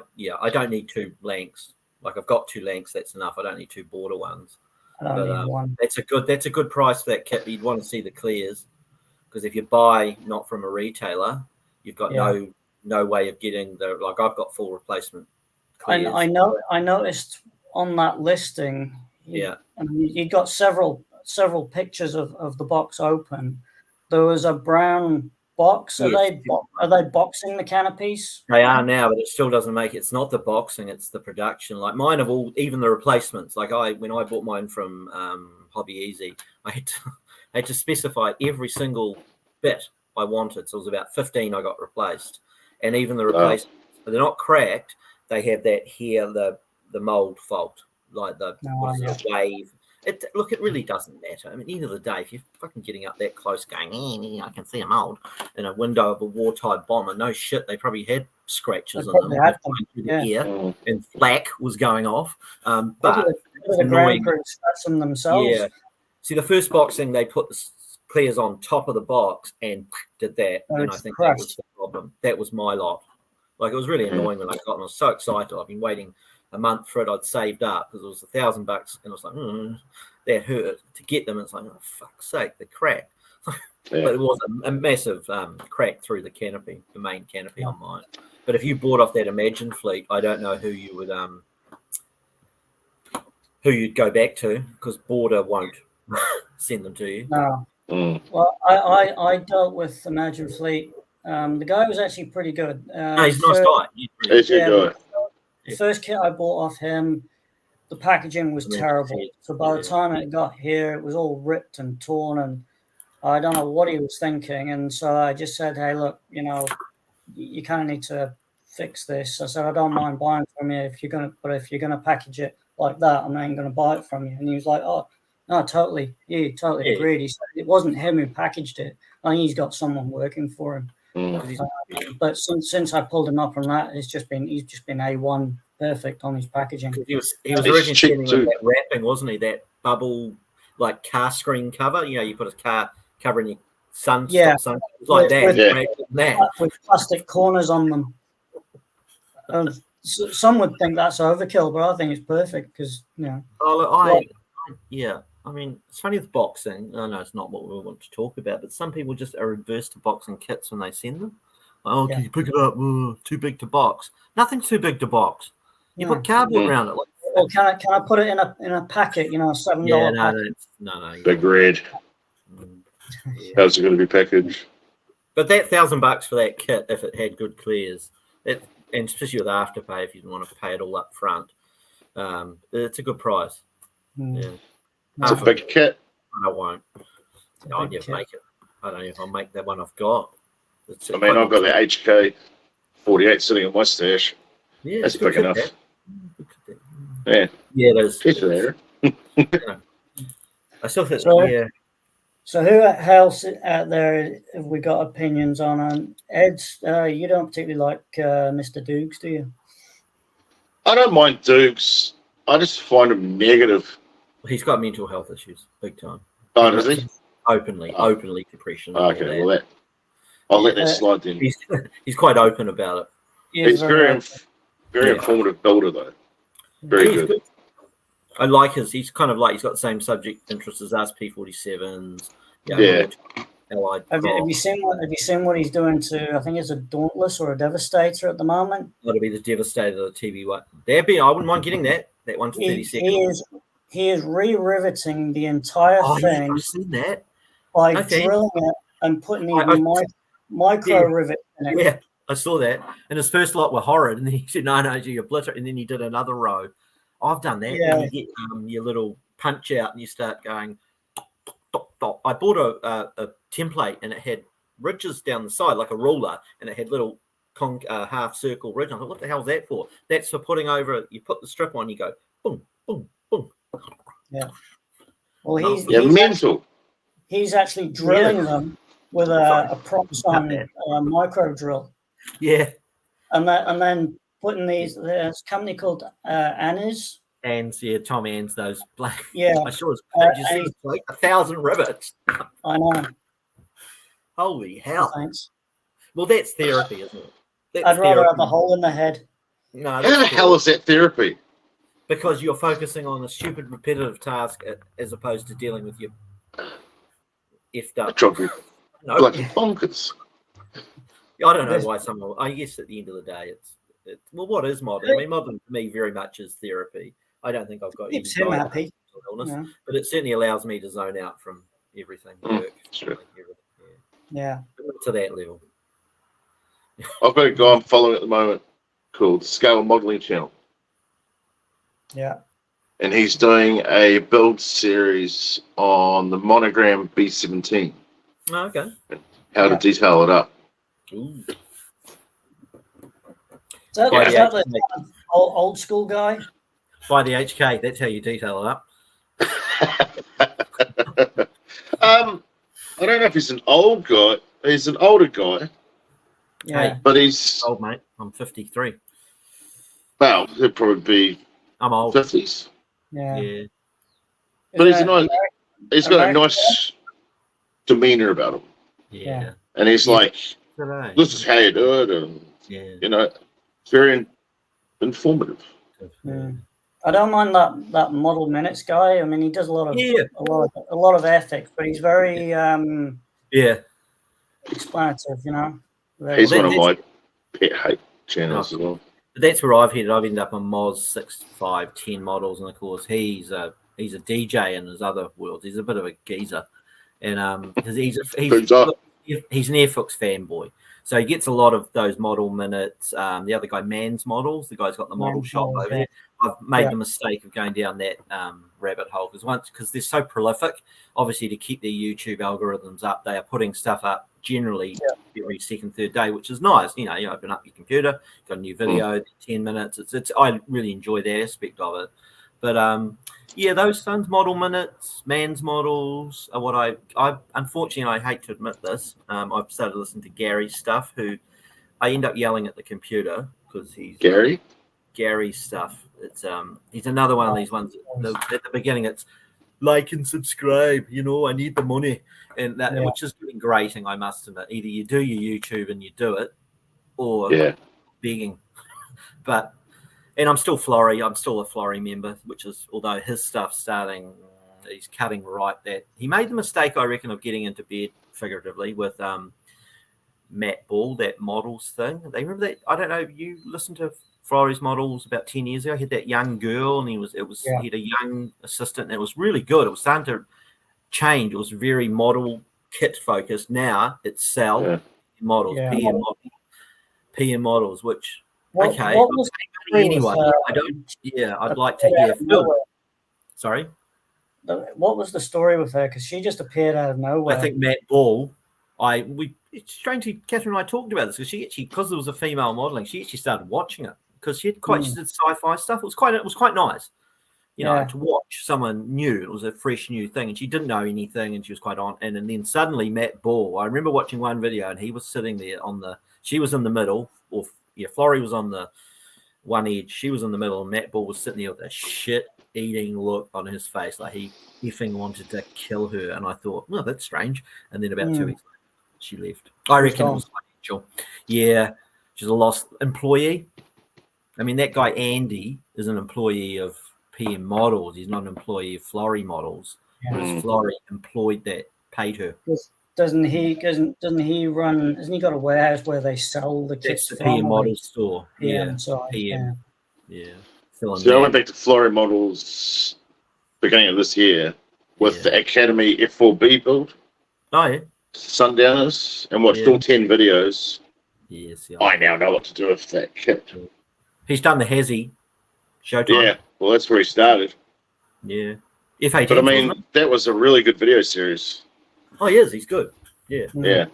Speaker 3: don't need 2 Lanks. Like I've got 2 Lanks, that's enough. I don't need 2 border ones.
Speaker 1: I don't need one.
Speaker 3: That's a good price for that kit. You'd want to see the clears, because if you buy not from a retailer, you've got no way of getting I've got full replacement clears. I
Speaker 1: noticed on that listing. You got several pictures of the box open. There was a brown box. Are they boxing the canopies?
Speaker 3: They are now, but it still doesn't make it. It's not the boxing; it's the production. Like mine even the replacements. Like when I bought mine from Hobby Easy, I had to specify every single bit I wanted. So it was about 15 I got replaced, and even the replacements, they're not cracked. They have that here, the mold fault, like the wave. It really doesn't matter. I mean, at the end of the day, if you're fucking getting up that close going, I can see a mold in a window of a wartime bomber, no shit, they probably had scratches on them. And flak was going off. But
Speaker 1: it's annoying. Scratching themselves.
Speaker 3: Yeah. See, the first boxing, they put the clears on top of the box and did that. And I think that was the problem. That was my lot. Like, it was really annoying when I got it. I was so excited. I've been waiting a month for it. I'd saved up because it was $1,000, and I was like, that hurt to get them. It's like, oh fuck's sake, the crack. But it was a massive crack through the canopy, the main canopy on mine. But if you bought off that Imagine Fleet, I don't know who you would who you'd go back to, because Border won't send them to you.
Speaker 1: No. Well, I dealt with Imagine Fleet. The guy was actually pretty good.
Speaker 3: No, he's a nice guy.
Speaker 2: He's a good guy.
Speaker 1: The first kit I bought off him, the packaging was terrible. So by the time it got here, it was all ripped and torn, and I don't know what he was thinking. And so I just said, "Hey, look, you kind of need to fix this." I said, "I don't mind buying from you if you're gonna package it like that, I'm not even gonna buy it from you." And he was like, "Oh, no, totally. He totally agreed." He said it wasn't him who packaged it. I think he's got someone working for him. But since I pulled him up on that, he's just been A1 perfect on his packaging.
Speaker 3: He was originally sending with that wrapping, wasn't he? That bubble like car screen cover. You put a car cover in your sun.
Speaker 1: Yeah,
Speaker 3: like that.
Speaker 1: With plastic corners on them. Some would think that's overkill, but I think it's perfect because
Speaker 3: I mean, it's funny with boxing. I know it's not what we want to talk about, but some people just are adverse to boxing kits when they send them. Can you pick it up? Too big to box. Nothing's too big to box. You put cardboard around it.
Speaker 1: Or can I put it in a packet? $7 packet.
Speaker 3: No.
Speaker 2: Big red. How's it going to be packaged?
Speaker 3: But that $1,000 for that kit, if it had good clears, and especially with Afterpay, if you want to pay it all up front, it's a good price. Yeah.
Speaker 2: It's a big kit.
Speaker 3: I won't. I'll never make it. I don't know if I'll make that one I've got.
Speaker 2: I've got the HK 48 sitting in my stash.
Speaker 3: Yeah,
Speaker 2: that's big enough.
Speaker 3: Yeah, it is.
Speaker 2: It's there.
Speaker 3: I still think.
Speaker 1: So who else out there have we got opinions on? And Ed, you don't particularly like Mr. Dukes, do you?
Speaker 2: I don't mind Dukes. I just find him negative.
Speaker 3: He's got mental health issues, big time.
Speaker 2: Oh, does he?
Speaker 3: Openly depression.
Speaker 2: Okay, well I'll let that slide then.
Speaker 3: He's quite open about it.
Speaker 2: He's very informative builder though. Very good.
Speaker 3: I like he's kind of like he's got the same subject interests as us, P47s.
Speaker 1: Have you seen what he's doing to? I think it's a Dauntless or a Devastator at the moment.
Speaker 3: That'll be the Devastator, the TV one. I wouldn't mind getting that one to 30 seconds.
Speaker 1: He is re-riveting the entire thing.
Speaker 3: I've seen that.
Speaker 1: By drilling it and putting the micro rivets in it.
Speaker 3: Yeah, I saw that. And his first lot were horrid, and then he said, "No, you obliter," and then he did another row. I've done that. Yeah. You get your little punch out, and you start going. I bought a template, and it had ridges down the side like a ruler, and it had little half circle ridge. I thought, what the hell is that for? That's for putting over. You put the strip on, you go boom, boom, boom.
Speaker 1: Yeah. Well, he's
Speaker 2: mental.
Speaker 1: He's actually drilling them with a Proxon micro drill.
Speaker 3: Yeah.
Speaker 1: And then putting these. There's a company called Annis.
Speaker 3: Tom Ann's, those black.
Speaker 1: Yeah.
Speaker 3: I saw his pictures. Like 1,000 rivets.
Speaker 1: I know.
Speaker 3: Holy hell.
Speaker 1: Thanks.
Speaker 3: Well, that's therapy, isn't it?
Speaker 1: I'd rather have a hole in the head.
Speaker 2: No, how the hell is that therapy?
Speaker 3: Because you're focusing on a stupid, repetitive task as opposed to dealing with your effed up.
Speaker 2: Bloody bonkers.
Speaker 3: I don't know why someone. I guess at the end of the day, it's what is modelling? I mean, modelling for me very much is therapy. I don't think I've got any
Speaker 1: happy.
Speaker 3: Illness, but it certainly allows me to zone out from everything. Work,
Speaker 2: sure.
Speaker 1: Yeah.
Speaker 3: To that level.
Speaker 2: I've got a guy I'm following at the moment called Scale Modelling Channel.
Speaker 1: Yeah.
Speaker 2: And he's doing a build series on the Monogram B17.
Speaker 3: Oh, okay.
Speaker 2: How to detail it up.
Speaker 3: Ooh.
Speaker 1: Is that the old school guy?
Speaker 3: By the HK, that's how you detail it up.
Speaker 2: I don't know if he's an old guy. He's an older guy.
Speaker 1: Yeah.
Speaker 2: But he's
Speaker 3: old, mate. I'm 53.
Speaker 2: Well, he'd probably be.
Speaker 3: I'm old.
Speaker 2: 50s.
Speaker 1: Yeah.
Speaker 2: But he's got a nice demeanor about him.
Speaker 3: Yeah.
Speaker 2: And he's like, this is how you do it, and it's very informative.
Speaker 1: Yeah. I don't mind that model minutes guy. I mean, he does a lot of ethics, but he's very explanative.
Speaker 2: He's one of my pet hate channels as well.
Speaker 3: That's where I've headed. I've ended up on Moz 6510 models, and of course he's a DJ in his other worlds. He's a bit of a geezer, and because he's an Airfix fanboy, so he gets a lot of those model minutes. The other guy, Man's Models, the guy's got the model shop over there. I've made the mistake of going down that rabbit hole because they're so prolific. Obviously, to keep their YouTube algorithms up, they are putting stuff up generally every second, third day, which is nice. You open up your computer, got a new video, 10 minutes. It's I really enjoy that aspect of it. But those Sons model minutes, Man's Models are what I unfortunately, I hate to admit this. I've started listening to Gary's stuff, who I end up yelling at the computer because he's Gary's stuff. It's he's another one of these ones at the beginning. It's like and subscribe. I need the money, and that which is getting grating. I must admit, either you do your YouTube and you do it, or begging. And I'm still Florey. I'm still a Florey member, which is although his stuff's starting, he's cutting right. That he made the mistake, I reckon, of getting into bed figuratively with Matt Ball, that models thing. They remember that? I don't know. You listened to Florey's models about 10 years ago. He had that young girl, and he had a young assistant, and it was really good. It was starting to change. It was very model kit focused. Now it's models, PM models, which what was anyway. I don't. Yeah, I'd like to hear. Sorry.
Speaker 1: What was the story with her? Because she just appeared out of nowhere.
Speaker 3: I think Matt Ball. It's strange. Catherine and I talked about this because there was a female modelling. She actually started watching it because she did sci-fi stuff. It was quite nice, to watch someone new. It was a fresh new thing, and she didn't know anything, and she was quite on. And then suddenly Matt Ball. I remember watching one video, and he was sitting there she was in the middle, Florey was on the one edge, she was in the middle, and Matt Ball was sitting there with a shit-eating look on his face, like he effing wanted to kill her. And I thought, no, that's strange. And then about 2 weeks later, she left. I reckon it was financial. Yeah, she's a lost employee. I mean, that guy Andy is an employee of PM Models. He's not an employee of Florey Models. Whereas Florey employed that, paid her.
Speaker 1: Doesn't he run? Hasn't he got a warehouse where they sell the kits?
Speaker 3: That's the PM Models store.
Speaker 1: PM.
Speaker 3: Yeah.
Speaker 2: So I went back to Florey Models beginning of this year with the Academy F4B build.
Speaker 3: Oh yeah.
Speaker 2: Sundowners, and watched all 10 videos.
Speaker 3: Yes. Yeah.
Speaker 2: I now know what to do with that kit.
Speaker 3: He's done the Hezzy Showtime.
Speaker 2: Yeah, well, that's where he started.
Speaker 3: Yeah. F18.
Speaker 2: But I mean, that was a really good video series.
Speaker 3: Oh, he is. He's good. Yeah.
Speaker 2: Yeah.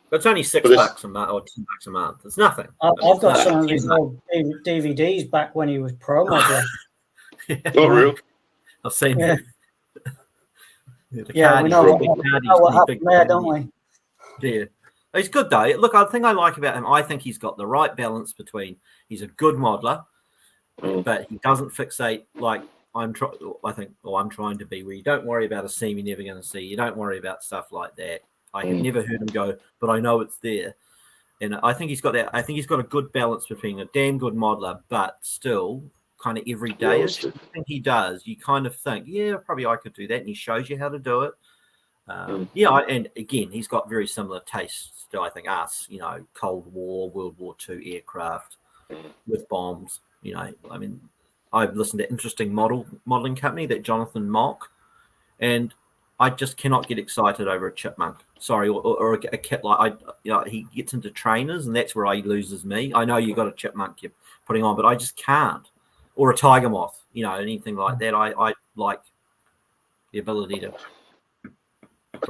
Speaker 3: But it's only $6 a month or $10 a month. It's nothing.
Speaker 1: I've got some of his old DVDs back when he was pro modeler.
Speaker 2: Oh, real?
Speaker 3: I've seen that.
Speaker 1: We know what happened there, don't we?
Speaker 3: Yeah. He's good, though. Look, the thing I like about him, I think he's got the right balance between he's a good modeler, but he doesn't fixate like I'm trying to be, where you don't worry about a seam you're never going to see. You don't worry about stuff like that. I have never heard him go, but I know it's there. And I think he's got that. I think he's got a good balance between a damn good modeler, but still kind of everyday. I think he does. You kind of think, yeah, probably I could do that. And he shows you how to do it. And again, he's got very similar tastes to, I think, us, Cold War, World War II aircraft with bombs. I mean, I've listened to Interesting Modeling Company, that Jonathan Mock, and I just cannot get excited over a chipmunk. Sorry, or a kit like he gets into trainers, and that's where he loses me. I know you got a chipmunk you're putting on, but I just can't. Or a tiger moth, anything like that. I like the ability to.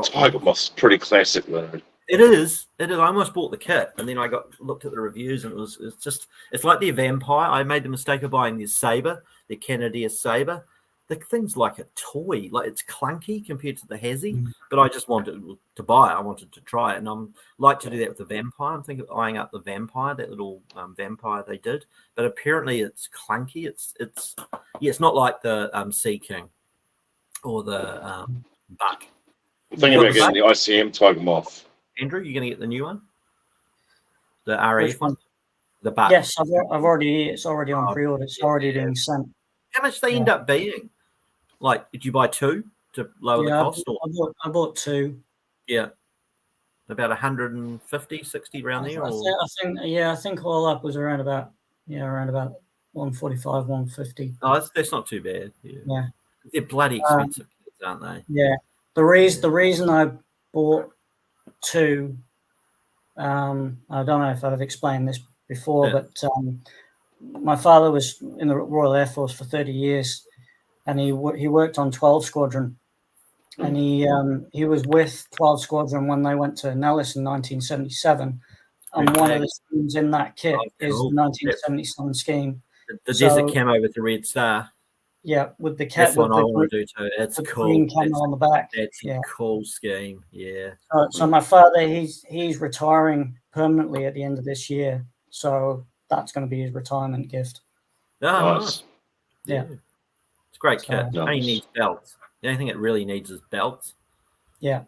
Speaker 2: Tiger moth's pretty classic, though. It
Speaker 3: is. I almost bought the kit, and then I looked at the reviews, and it's like the vampire. I made the mistake of buying this Saber, the Canadair Saber. The thing's like a toy, like it's clunky compared to the Hezzy, but I just wanted to buy it. I wanted to try it, and I'm like to do that with the vampire. I'm thinking of eyeing up the vampire, that little vampire they did, but apparently it's clunky. It's not like the Sea King or the Buck.
Speaker 2: I'm thinking about getting the ICM Tiger Moth.
Speaker 3: Andrew, you going to get the new one? The RF one? The Buck?
Speaker 1: Yes, it's already on pre-order. It's already being sent.
Speaker 3: How much they end up being? Like, did you buy two to lower the cost?
Speaker 1: I bought two.
Speaker 3: Yeah. About 150, 60 around there?
Speaker 1: I think all up was around about 145, 150.
Speaker 3: Oh, that's not too bad. Yeah. They're bloody expensive kids, aren't they?
Speaker 1: Yeah. The reason I bought two, I don't know if I've explained this before, but my father was in the Royal Air Force for 30 years, and he worked on 12 Squadron, and he was with 12 Squadron when they went to Nellis in 1977, and one of the schemes in that kit is the 1977 scheme.
Speaker 3: The desert camo with the red star.
Speaker 1: Yeah, with the cat.
Speaker 3: That's one I want to do too. It's cool.
Speaker 1: Green camo on the back.
Speaker 3: That's a cool scheme. Yeah.
Speaker 1: So my father, he's retiring permanently at the end of this year. So that's going to be his retirement gift.
Speaker 3: Oh, nice.
Speaker 1: Yeah.
Speaker 3: It's a great kit.
Speaker 2: Nice.
Speaker 3: Only needs belts. The only thing it really needs is belts.
Speaker 1: Yeah.
Speaker 3: I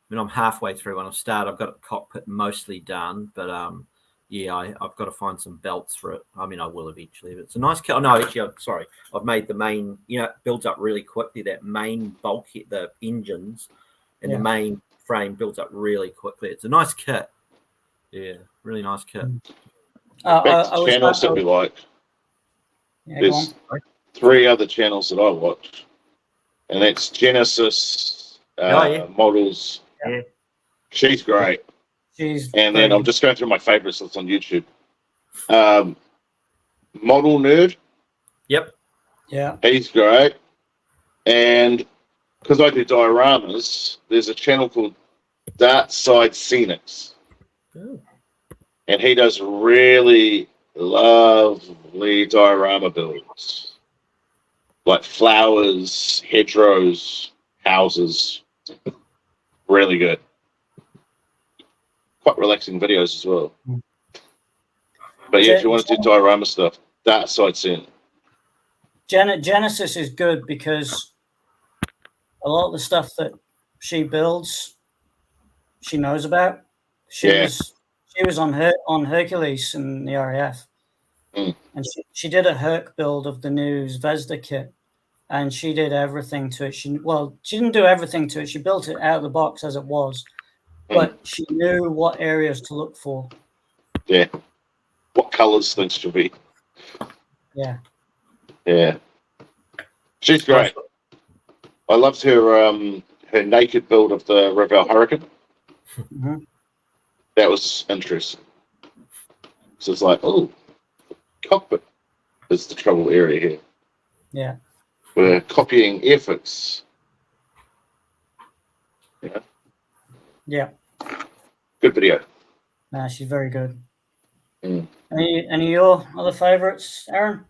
Speaker 3: mean, I'm halfway through when I start. I've got a cockpit mostly done, but I've got to find some belts for it. I mean, I will eventually. But it's a nice kit. Oh, no, actually, sorry. I've made the main, it builds up really quickly. That main bulkhead, the engines and the main frame builds up really quickly. It's a nice kit. Yeah, really nice kit.
Speaker 2: Back to channels that we like.
Speaker 1: Yeah,
Speaker 2: there's 3 other channels that I watch, and that's Genesis Models.
Speaker 3: Yeah.
Speaker 2: She's great. Then I'm just going through my favorites that's on YouTube. Model Nerd.
Speaker 3: Yep.
Speaker 1: Yeah.
Speaker 2: He's great. And because I do dioramas, there's a channel called Dark Side Scenics.
Speaker 3: Oh.
Speaker 2: And he does really lovely diorama builds. Like flowers, hedgerows, houses. Really good. Quite relaxing videos as well. But yeah, if you want to do diorama stuff, Dark Side Scenics.
Speaker 1: Genesis is good because a lot of the stuff that she builds, she knows about. She was on Hercules in the RAF, and she did a Herc build of the new Zvezda kit, and she did everything to it. She didn't do everything to it. She built it out of the box as it was, but she knew what areas to look for.
Speaker 2: Yeah, what colours things should be.
Speaker 1: Yeah.
Speaker 2: Yeah, she's great. I loved her naked build of the Revell Hurricane.
Speaker 1: Mm-hmm.
Speaker 2: That was interesting. So it's like, oh, cockpit is the trouble area here.
Speaker 1: Yeah.
Speaker 2: We're copying Airfix. Yeah.
Speaker 1: Yeah.
Speaker 2: Good video.
Speaker 1: Nah, she's very good.
Speaker 2: Mm.
Speaker 1: Any of your other favourites, Aaron?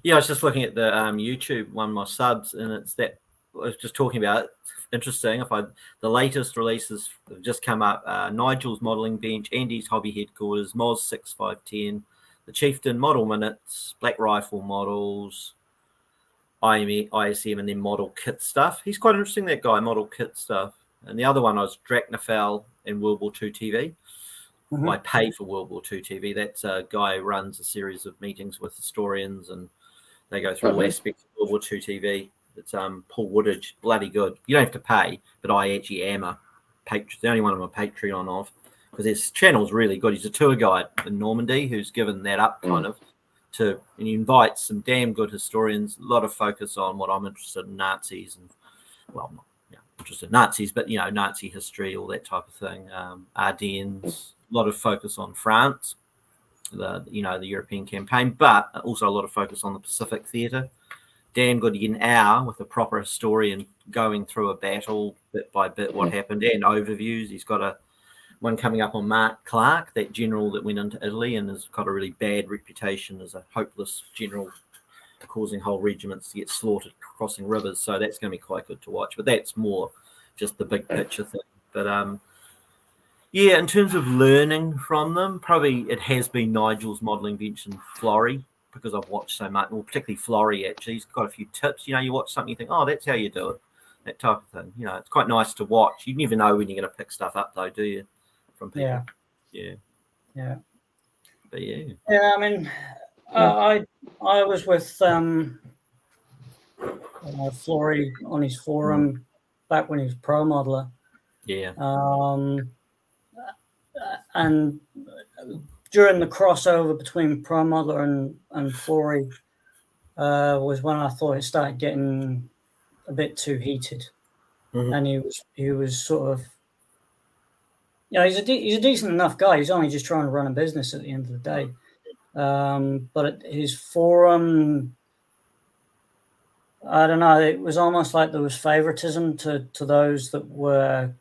Speaker 3: Yeah, I was just looking at the YouTube one, my subs, and it's that I was just talking about. Interesting. The latest releases have just come up. Nigel's modelling bench, Andy's hobby headquarters, Moz 6510, the Chieftain model minutes, Black Rifle models, ISM, and then model kit stuff. He's quite interesting, that guy, model kit stuff. And the other one was Drachnafel and World War II TV. Mm-hmm. I pay for World War II TV. That's a guy who runs a series of meetings with historians, and they go through all aspects of World War II TV. It's Paul Woodage, bloody good. You don't have to pay, but I actually am the only one I'm a Patreon of, because his channel's really good. He's a tour guide in Normandy who's given that up kind of and he invites some damn good historians. A lot of focus on what I'm interested in, Nazis, and not interested in Nazis, but Nazi history, all that type of thing. Ardennes, a lot of focus on France, the European campaign, but also a lot of focus on the Pacific theatre. Damn good. You get an hour with a proper historian going through a battle bit by bit, what happened, and overviews. He's got one coming up on Mark Clark, that general that went into Italy and has got a really bad reputation as a hopeless general, causing whole regiments to get slaughtered crossing rivers. So that's going to be quite good to watch. But that's more just the big picture thing. But in terms of learning from them, probably it has been Nigel's modelling bench and Florrie, because I've watched so much, well, particularly Florrie, actually. He's got a few tips. You watch something, you think, oh, that's how you do it, that type of thing. It's quite nice to watch. You never know when you're going to pick stuff up, though, do you, from people? Yeah. But yeah.
Speaker 1: Yeah, I mean, I was with Florrie on his forum back when he was pro modeler.
Speaker 3: Yeah.
Speaker 1: And during the crossover between Pro Modeler and Florrie was when I thought it started getting a bit too heated. and he was sort of, he's a decent enough guy. He's only just trying to run a business at the end of the day. But his forum, I don't know, it was almost like there was favoritism to those that were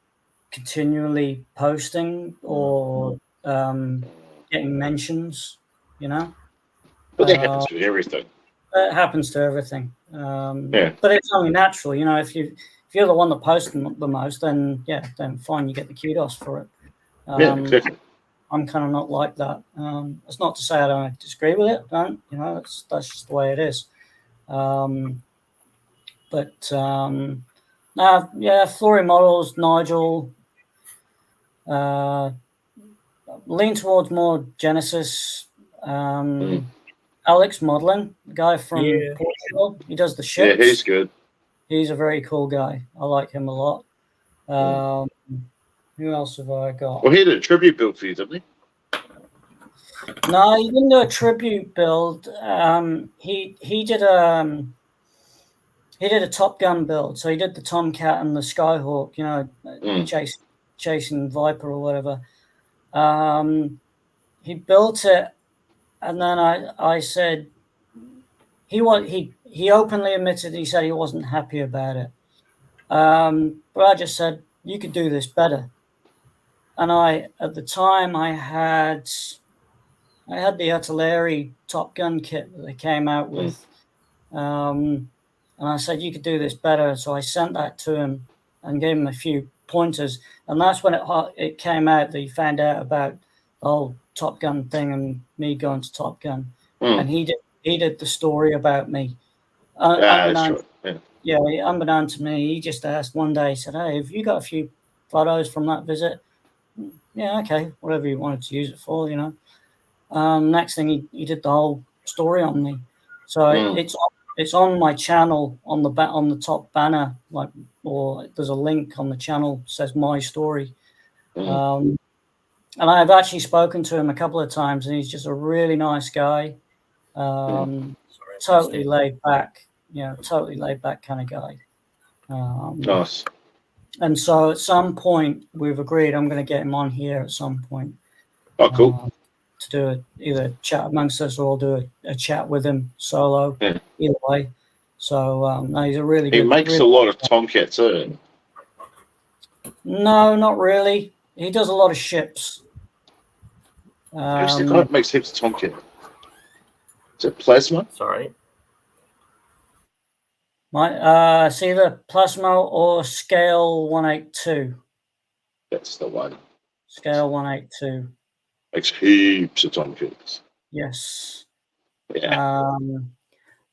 Speaker 1: continually posting or getting mentions,
Speaker 2: But that happens with everything.
Speaker 1: It happens to everything.
Speaker 2: Yeah.
Speaker 1: But it's only natural, if you're the one that posts the most, then fine, you get the kudos for it.
Speaker 2: Yeah, exactly.
Speaker 1: I'm kind of not like that. It's not to say I don't disagree with it. That's just the way it is. Flory Models, Nigel, lean towards more Genesis. Alex Modeling, the guy from Portugal, he does the ships.
Speaker 2: Yeah, he's good.
Speaker 1: He's a very cool guy. I like him a lot. Who else have I got?
Speaker 2: Well, he did a tribute build for you, didn't he?
Speaker 1: No, he didn't do a tribute build. He did a Top Gun build. So he did the Tomcat and the Skyhawk. Chasing Viper or whatever. He built it, and then I said he openly admitted he said he wasn't happy about it. But I just said you could do this better. And at the time I had the artillery Top Gun kit that they came out with, and I said you could do this better. So I sent that to him and gave him a few pointers, and that's when it came out that he found out about the whole Top Gun thing and me going to Top Gun, and he did the story about me. Unbeknownst to me, he just asked one day. He said, "Hey, have you got a few photos from that visit?" Yeah, okay, whatever you wanted to use it for, Next thing he did the whole story on me, so it's on my channel on the top banner, or there's a link on the channel that says my story. And I've actually spoken to him a couple of times, and he's just a really nice guy. Totally laid back, totally laid back kind of guy.
Speaker 2: Nice.
Speaker 1: And so at some point we've agreed I'm going to get him on here at some point.
Speaker 2: Oh, cool.
Speaker 1: To do either chat amongst us or I'll do a chat with him solo.
Speaker 2: Yeah.
Speaker 1: Either way. So no, he's a really good.
Speaker 2: He makes a lot of Tomcats, too.
Speaker 1: No, not really. He does a lot of ships.
Speaker 2: Who's the guy that makes heaps of Tomcat? Is it Plasma?
Speaker 3: Sorry.
Speaker 1: It's either Plasma or Scale 182.
Speaker 2: That's the one.
Speaker 1: Scale 182.
Speaker 2: Makes heaps of Tomcats.
Speaker 1: Yes.
Speaker 2: Yeah.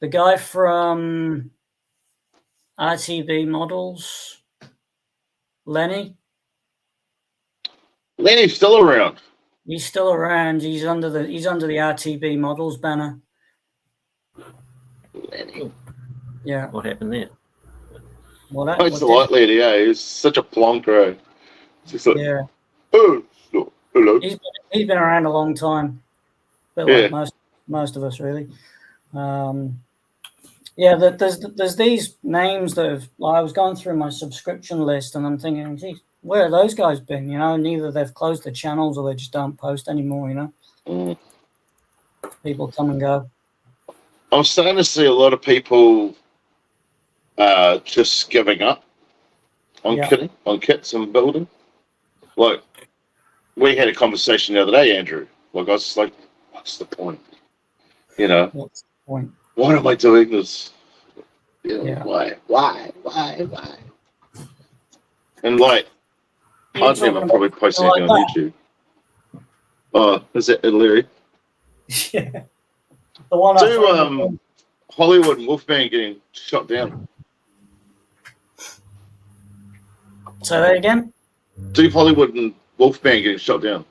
Speaker 1: The guy from RTB Models, Lenny's
Speaker 2: still around.
Speaker 1: He's still around. He's under the RTB Models banner.
Speaker 2: Lenny.
Speaker 1: Yeah.
Speaker 3: What happened there?
Speaker 2: It's the light lady, yeah. He's such a plonker. Just like, oh, hello.
Speaker 1: He's been around a long time. Like most of us, really. There's these names that have. I was going through my subscription list, and I'm thinking, geez, where have those guys been? Neither they've closed their channels or they just don't post anymore. People come and go.
Speaker 2: I'm starting to see a lot of people just giving up on kits and building. Like, we had a conversation the other day, Andrew. Like, I was like, what's the point?
Speaker 1: What's the point?
Speaker 2: Why am I doing this?
Speaker 1: Yeah.
Speaker 2: Why? And like, I'd never probably post anything on YouTube. Oh, is that Larry?
Speaker 1: Yeah. The one
Speaker 2: Hollywood and Wolfman getting shot down.
Speaker 1: Say that again?
Speaker 2: Do Hollywood and Wolfman getting shot down.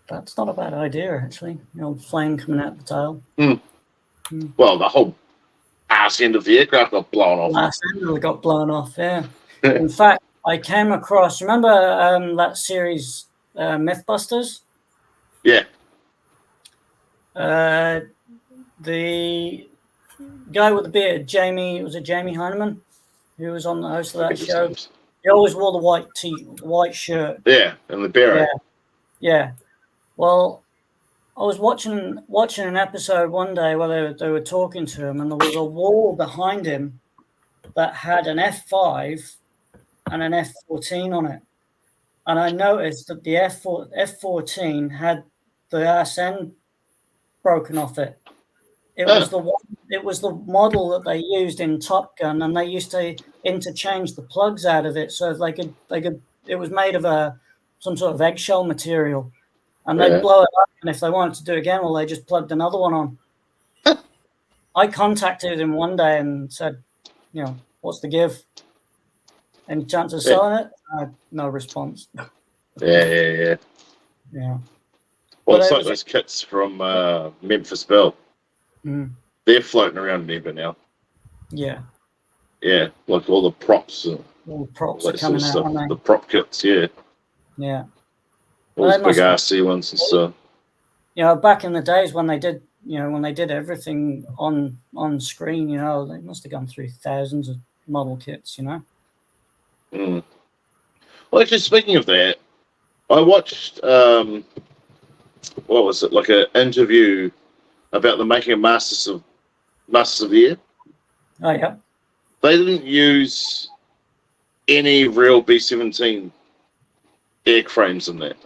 Speaker 1: That's not a bad idea, actually. Flame coming out the tail.
Speaker 2: Well, the whole ass end of the aircraft got blown off.
Speaker 1: Last end got blown off, yeah. In fact, I came across, remember that series, Mythbusters?
Speaker 2: Yeah.
Speaker 1: The guy with the beard, Jamie Heineman, who was on the host of that show. He always wore the white shirt.
Speaker 2: Yeah, and the beret.
Speaker 1: Yeah. Well, I was watching an episode one day where they were talking to him, and there was a wall behind him that had an F5 and an F14 on it. And I noticed that the F14 had the arse end broken off it. It was the model that they used in Top Gun, and they used to interchange the plugs out of it, so they could. It was made of some sort of eggshell material, and they'd blow it up. And if they wanted to do it again, well, they just plugged another one on. I contacted him one day and said, what's the give? Any chance of selling it? No response.
Speaker 2: Yeah.
Speaker 1: Yeah.
Speaker 2: Well, it's like those kits from Memphis Belle.
Speaker 1: Mm.
Speaker 2: They're floating around Neva now.
Speaker 1: Yeah.
Speaker 2: Yeah, like all the props.
Speaker 1: All the props
Speaker 2: all
Speaker 1: are coming
Speaker 2: sort of
Speaker 1: out, aren't
Speaker 2: the prop kits, yeah.
Speaker 1: Yeah.
Speaker 2: All those big RC ones and stuff.
Speaker 1: Back in the days when they did, when they did everything on screen, they must have gone through thousands of model kits,
Speaker 2: Mm. Well, actually, speaking of that, I watched, what was it, like an interview about the making of Masters of the Air.
Speaker 1: Oh, yeah.
Speaker 2: They didn't use any real B-17 airframes in that.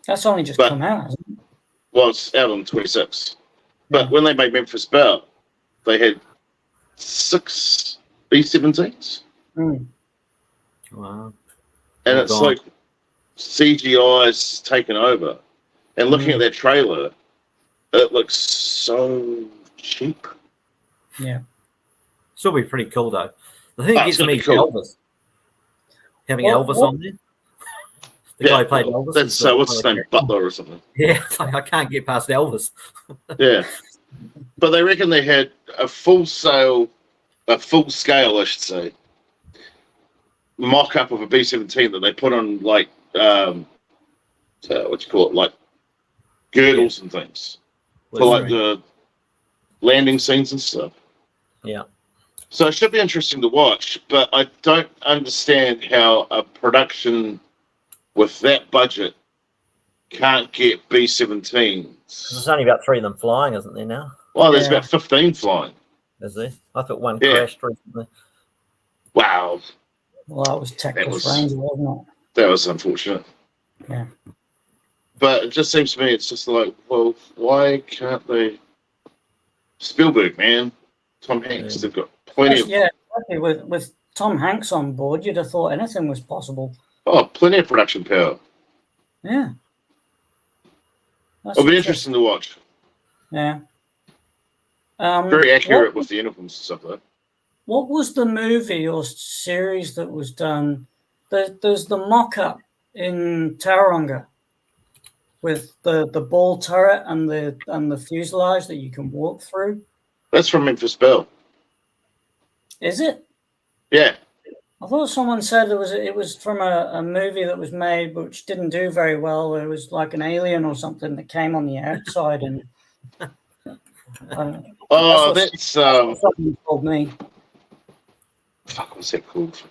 Speaker 1: That's only just come out, hasn't it?
Speaker 2: Well, it's out on 26. But when they made Memphis Belle, they had 6 B-17s.
Speaker 1: Mm.
Speaker 3: Wow.
Speaker 2: And it's like CGI's taken over. And looking at that trailer, it looks so cheap.
Speaker 1: Yeah.
Speaker 3: Still be pretty cool, though. The thing that gets me is Elvis. Having Elvis on there. The guy who played Elvis.
Speaker 2: That's what's his name? Butler or something.
Speaker 3: Yeah, I can't get past Elvis.
Speaker 2: Yeah. But they reckon they had a full scale, I should say, mock-up of a B-17 that they put on, like, like girdles and things for, like, the landing scenes and stuff.
Speaker 3: Yeah.
Speaker 2: So it should be interesting to watch, but I don't understand how a production with that budget can't get B-17s.
Speaker 3: There's only about 3 of them flying, isn't there now?
Speaker 2: Well, there's about 15 flying.
Speaker 3: Is there? I thought one crashed recently.
Speaker 2: Wow.
Speaker 1: Well, that was Texas Ranger, wasn't it?
Speaker 2: That was unfortunate.
Speaker 1: Yeah.
Speaker 2: But it just seems to me, it's just like, well, why can't they? Spielberg, man. Tom Hanks, they've got plenty of...
Speaker 1: Yeah, exactly. With Tom Hanks on board, you'd have thought anything was possible.
Speaker 2: Oh, plenty of production power.
Speaker 1: Yeah.
Speaker 2: It'll be interesting to watch.
Speaker 1: Yeah.
Speaker 2: Very accurate with the uniforms and stuff, though.
Speaker 1: What was the movie or series that was done? There's the mock-up in Tauranga with the ball turret and the fuselage that you can walk through.
Speaker 2: That's from Memphis Belle.
Speaker 1: Is it?
Speaker 2: Yeah.
Speaker 1: I thought someone said it was from a movie that was made which didn't do very well. It was like an alien or something that came on the outside and.
Speaker 2: That's
Speaker 1: something told me.
Speaker 2: Fuck, what's that called?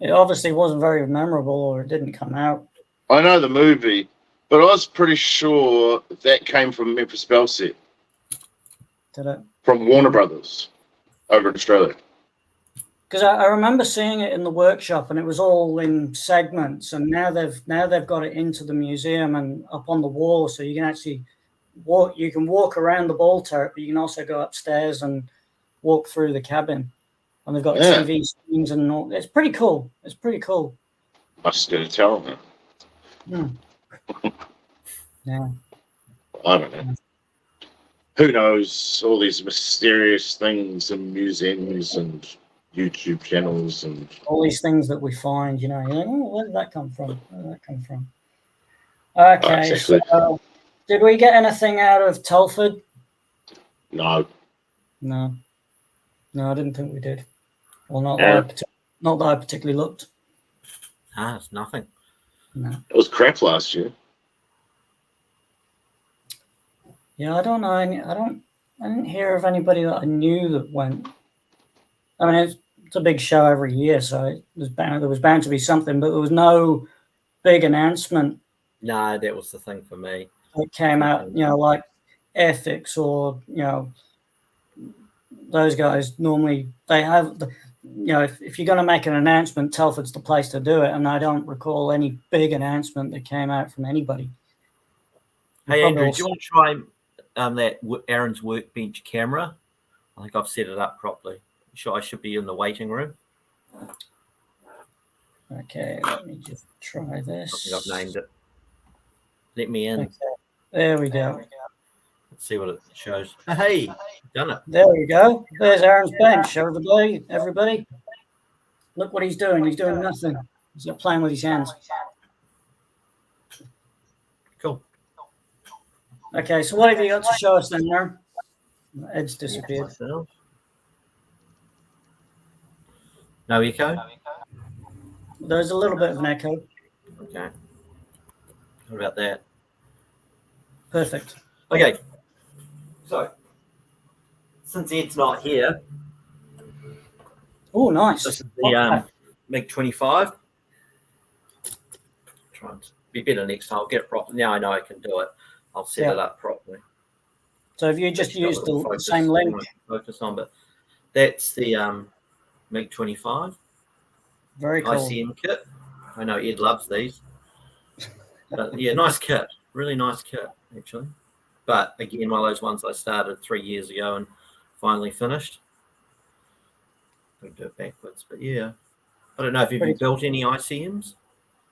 Speaker 1: It obviously wasn't very memorable, or it didn't come out.
Speaker 2: I know the movie, but I was pretty sure that came from Memphis Belle set.
Speaker 1: Did it?
Speaker 2: From Warner Brothers over in Australia.
Speaker 1: Because I remember seeing it in the workshop, and it was all in segments. And now they've got it into the museum and up on the wall, so you can actually walk. You can walk around the ball turret, but you can also go upstairs and walk through the cabin. And they've got TV screens and all. It's pretty cool. It's pretty cool.
Speaker 2: Must go to tell them.
Speaker 1: Yeah.
Speaker 2: I don't know. Who knows? All these mysterious things in museums and YouTube channels and
Speaker 1: all these things that we find, you're like, oh, where did that come from? Okay,
Speaker 2: exactly.
Speaker 1: So did we get anything out of Telford?
Speaker 2: No,
Speaker 1: I didn't think we did. Well, not that I particularly looked.
Speaker 3: It's nothing.
Speaker 1: No.
Speaker 2: It was crap last year.
Speaker 1: Yeah, I don't know. I didn't hear of anybody that I knew that went. I mean, it's a big show every year, so there was bound to be something, but there was no big announcement.
Speaker 3: No, that was the thing for me.
Speaker 1: It came out, like Airfix or those guys normally they have. If you're going to make an announcement, Telford's the place to do it, and I don't recall any big announcement that came out from anybody.
Speaker 3: Hey, Andrew, do you want to try that Aaron's workbench camera? I think I've set it up properly. I should be in the waiting room.
Speaker 1: Okay, let me just try this.
Speaker 3: I think I've named it. Let me in.
Speaker 1: Okay, there we go.
Speaker 3: Let's see what it shows. Hey, done it.
Speaker 1: There we go. There's Aaron's bench. Everybody. Look what he's doing. He's doing nothing. He's not playing with his hands.
Speaker 3: Cool.
Speaker 1: Okay, so what have you got to show us then, Aaron? Ed's disappeared.
Speaker 3: No echo?
Speaker 1: There's a little bit of an echo.
Speaker 3: Okay. What about that?
Speaker 1: Perfect.
Speaker 3: Okay. So, since Ed's not here,
Speaker 1: Oh, nice.
Speaker 3: this is the MiG-25. Try and be better next time. I'll get it properly. Now I know I can do it. I'll set it up properly.
Speaker 1: So have you just used the same link?
Speaker 3: Focus on, but that's the MiG-25.
Speaker 1: Very cool.
Speaker 3: ICM kit. I know Ed loves these. But yeah, nice kit. Really nice kit, actually. But again, one of those ones I started 3 years ago and finally finished. I'll do it backwards, but yeah. I don't know if you've built any ICMs.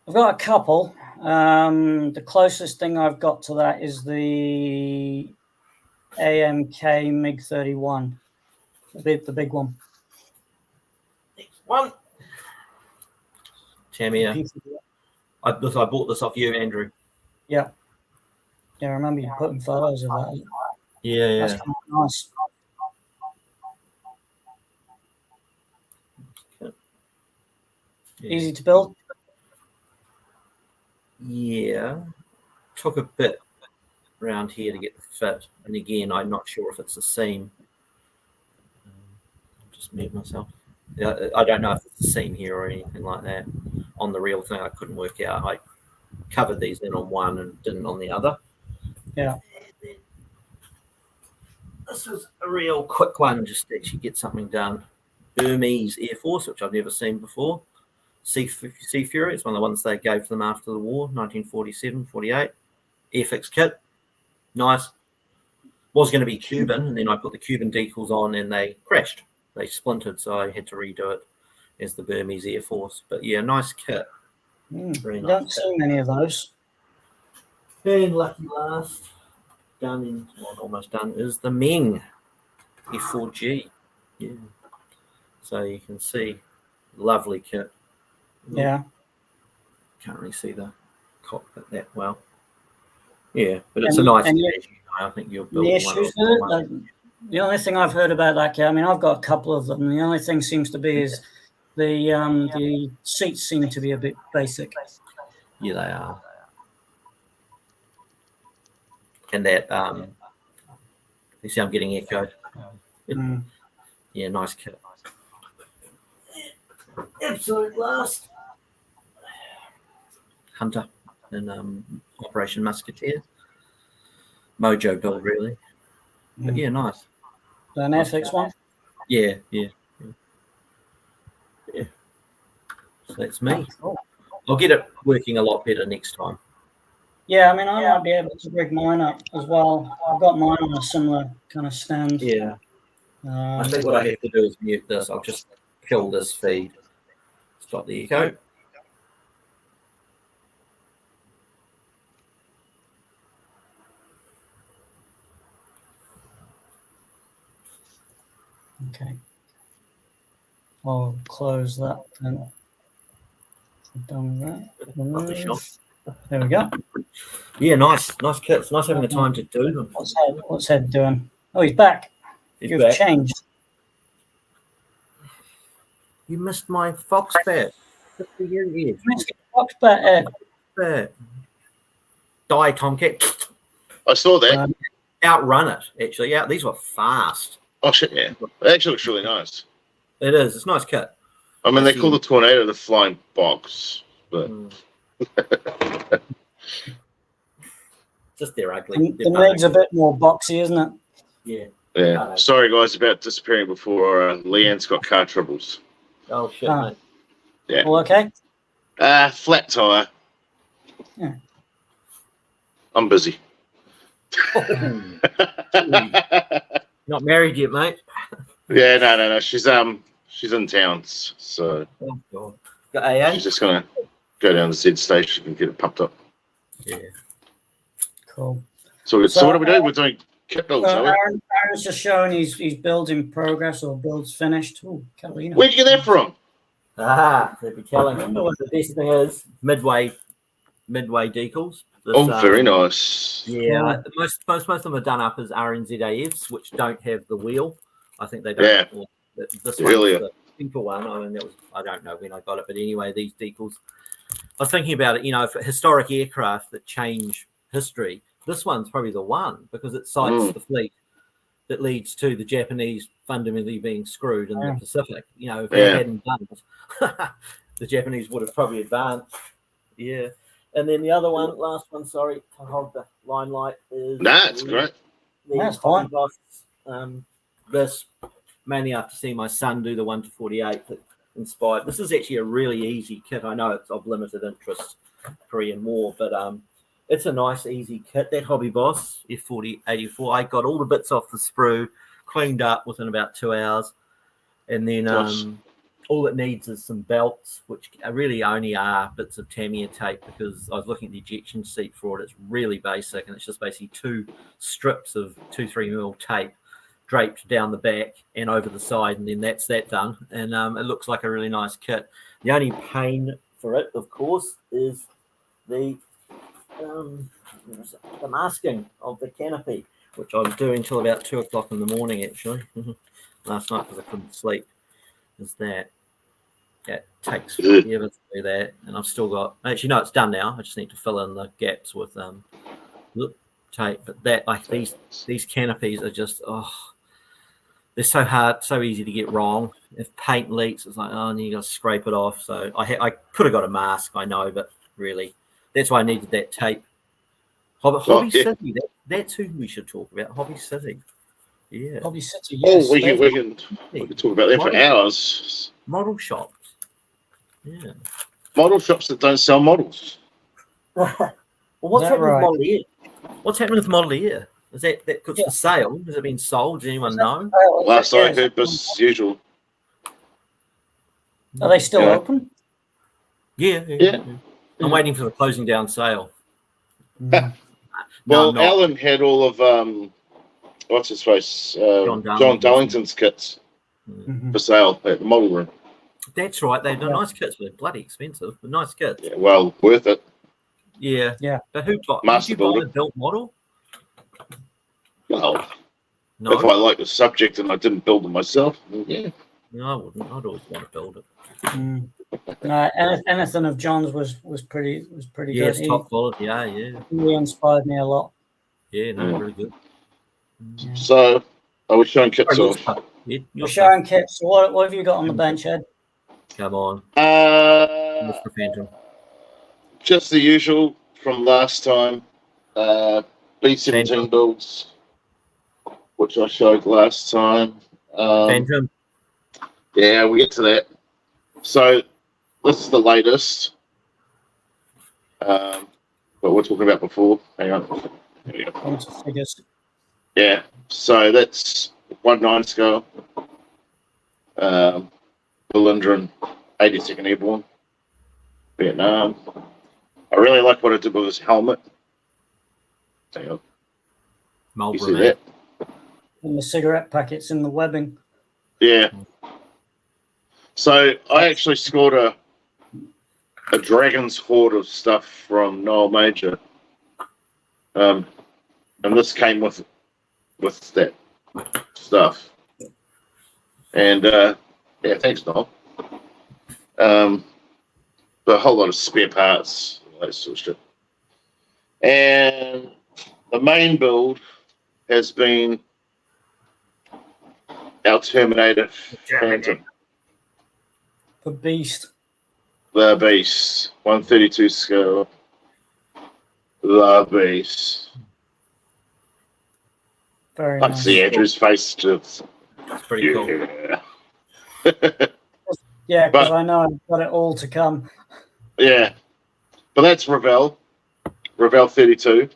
Speaker 1: I've got a couple. The closest thing I've got to that is the AMK MiG-31, the big one.
Speaker 3: Next one. Tamia. I bought this off you, Andrew.
Speaker 1: Yeah. Yeah, I remember you putting photos of that.
Speaker 3: Yeah.
Speaker 1: That's kind of nice.
Speaker 3: Yeah.
Speaker 1: Easy to build?
Speaker 3: Yeah. Took a bit around here to get the fit. And again, I'm not sure if it's a seam. Just mute myself. Yeah, I don't know if it's a seam here or anything like that. On the real thing, I couldn't work out. I covered these in on one and didn't on the other.
Speaker 1: Yeah.
Speaker 3: This was a real quick one just to actually get something done. Burmese Air Force, which I've never seen before. Sea Fury, it's one of the ones they gave them after the war, 1947, 48. Airfix kit, nice. Was going to be Cuban, and then I put the Cuban decals on and they crashed. They splintered, so I had to redo it as the Burmese Air Force. But yeah, nice kit. Very nice.
Speaker 1: Don't see many of those.
Speaker 3: And lucky last, almost done, is the Ming F4G. Yeah. So you can see, lovely kit.
Speaker 1: Yeah.
Speaker 3: Can't really see the cockpit that well. Yeah, but it's a nice kit. I think you'll build
Speaker 1: the issues with it, the only thing I've heard about that kit, I mean, I've got a couple of them. The only thing seems to be is the seats seem to be a bit basic.
Speaker 3: Yeah, they are. And that, you see I'm getting echoed. Yeah, nice kit. Absolute last. Hunter and Operation Musketeer. Mojo build, really. But yeah, nice.
Speaker 1: An Airfix one?
Speaker 3: Yeah. So that's me.
Speaker 1: Cool.
Speaker 3: I'll get it working a lot better next time.
Speaker 1: Yeah, I mean, I might be able to rig mine up as well. I've got mine on a similar kind of stand.
Speaker 3: Yeah. I think what I have to do is mute this. I'll just kill this feed. Stop the echo.
Speaker 1: Okay. I'll close that then. Done with that. There we go.
Speaker 3: Yeah, nice kit. It's nice having the time to do them.
Speaker 1: What's Ed doing? Oh, he's back. You've
Speaker 3: back.
Speaker 1: Changed.
Speaker 3: You missed my fox bat. Good for you, Ed.
Speaker 1: Missed the fox bat, Ed.
Speaker 3: Die, Tomcat.
Speaker 2: I saw that.
Speaker 3: Outrun it, actually. Yeah, these were fast.
Speaker 2: Oh, shit, yeah. It actually looks really nice.
Speaker 3: It is. It's a nice kit.
Speaker 2: I mean, they call the Tornado the flying box, but
Speaker 3: just they're ugly.
Speaker 1: The meg's a bit more boxy, isn't it?
Speaker 3: Yeah.
Speaker 2: yeah. Sorry, guys, about disappearing before. Leanne's got car troubles.
Speaker 3: Oh shit, mate.
Speaker 2: Yeah.
Speaker 1: All okay?
Speaker 2: Flat tire.
Speaker 1: Yeah.
Speaker 2: I'm busy.
Speaker 3: Not married yet, mate.
Speaker 2: Yeah, no. She's in town, so
Speaker 3: Got AA?
Speaker 2: she's just gonna go down to Z station and get it pumped up.
Speaker 3: Yeah.
Speaker 1: Cool.
Speaker 2: So what do we do? We're doing kit builds, are we?
Speaker 1: Aaron's just showing his builds in progress or builds finished. Oh, Catalina.
Speaker 2: Where'd you get that from?
Speaker 3: They'd be telling. What the best thing is midway decals.
Speaker 2: This, very nice.
Speaker 3: Yeah, most of them are done up as RNZAFs, which don't have the wheel. I think they don't.
Speaker 2: Yeah.
Speaker 3: This one's the simple one. I mean, I don't know when I got it, but anyway, these decals. I was thinking about it. For historic aircraft that change history, this one's probably the one because it cites the fleet that leads to the Japanese fundamentally being screwed in the Pacific. If they hadn't done it, the Japanese would have probably advanced. Yeah. And then the other one, last one, sorry, to hold the limelight is...
Speaker 2: Nah, it's great.
Speaker 1: That's fine.
Speaker 3: This, mainly after seeing my son do the 1-48 that inspired. This is actually a really easy kit. I know it's of limited interest, Korean War, but it's a nice, easy kit. That Hobby Boss F4084, I got all the bits off the sprue, cleaned up within about 2 hours, and then... all it needs is some belts, which really only are bits of Tamiya tape because I was looking at the ejection seat for it. It's really basic, and it's just basically 2 strips of 2-3mm tape draped down the back and over the side, and then that's that done. And it looks like a really nice kit. The only pain for it, of course, is the masking of the canopy, which I was doing till about 2 o'clock in the morning, actually, last night because I couldn't sleep. Is that it takes forever to do that, and I've still got it's done now. I just need to fill in the gaps with tape. But that these canopies are just they're so hard, so easy to get wrong. If paint leaks, it's like and you got to scrape it off. So I could have got a mask, I know, but really that's why I needed that tape. Hobby City, that's who we should talk about. Hobby City. Yeah.
Speaker 1: Hobby City, yes.
Speaker 2: We can talk about that for hours.
Speaker 3: Model shops. Yeah.
Speaker 2: Model shops that don't sell models.
Speaker 3: Well, what's happening with Model Year? What's happening with Model Year? Is that for sale? Has it been sold? Does anyone know?
Speaker 2: Last I heard, business as usual.
Speaker 1: Are they still open?
Speaker 3: Yeah. I'm waiting for the closing down sale.
Speaker 2: Well, Alan had all of what's his face? John Darlington's kits for sale at the model room.
Speaker 3: That's right. They're nice kits, but they're bloody expensive. But nice kits.
Speaker 2: Yeah, well, worth it.
Speaker 3: Yeah. But who bought?
Speaker 2: Master
Speaker 3: did you buy
Speaker 2: builder.
Speaker 3: a built model?
Speaker 2: Well,
Speaker 3: no.
Speaker 2: If I like the subject and I didn't build it myself, yeah.
Speaker 3: No, I wouldn't. I'd always want to build it.
Speaker 1: No, anything of John's was pretty good.
Speaker 3: Yes, top quality. Yeah.
Speaker 1: He inspired me a lot.
Speaker 3: Yeah, no, really good.
Speaker 2: Yeah. So, are we showing kits off?
Speaker 1: We're showing kits. So what have you got on the bench, Ed?
Speaker 3: Come on.
Speaker 2: Mr.
Speaker 3: Phantom.
Speaker 2: Just the usual from last time. B-17
Speaker 3: Phantom.
Speaker 2: builds, which I showed last time.
Speaker 3: Phantom.
Speaker 2: Yeah, we get to that. So, this is the latest. What we're talking about before. Hang on. Here we go.
Speaker 1: Figures.
Speaker 2: Yeah, so that's 1/9 scale. Berlindren, 82nd Airborne, Vietnam. I really like what I did with his helmet. Hang on. You see that?
Speaker 1: And the cigarette packets in the webbing.
Speaker 2: Yeah. So I actually scored a Dragon's Hoard of stuff from Noel Major. And this came with that stuff. And yeah, thanks, Noel. But a whole lot of spare parts, that sort of shit. And the main build has been our Terminator Phantom.
Speaker 1: The beast.
Speaker 2: The Beast. 132 scale. The Beast.
Speaker 1: Very
Speaker 2: I
Speaker 1: nice.
Speaker 2: see Andrew's face. Just,
Speaker 3: It's pretty cool.
Speaker 1: Yeah, because
Speaker 2: But-
Speaker 1: I know I've got it all to come.
Speaker 2: Yeah. But that's Ravel 32.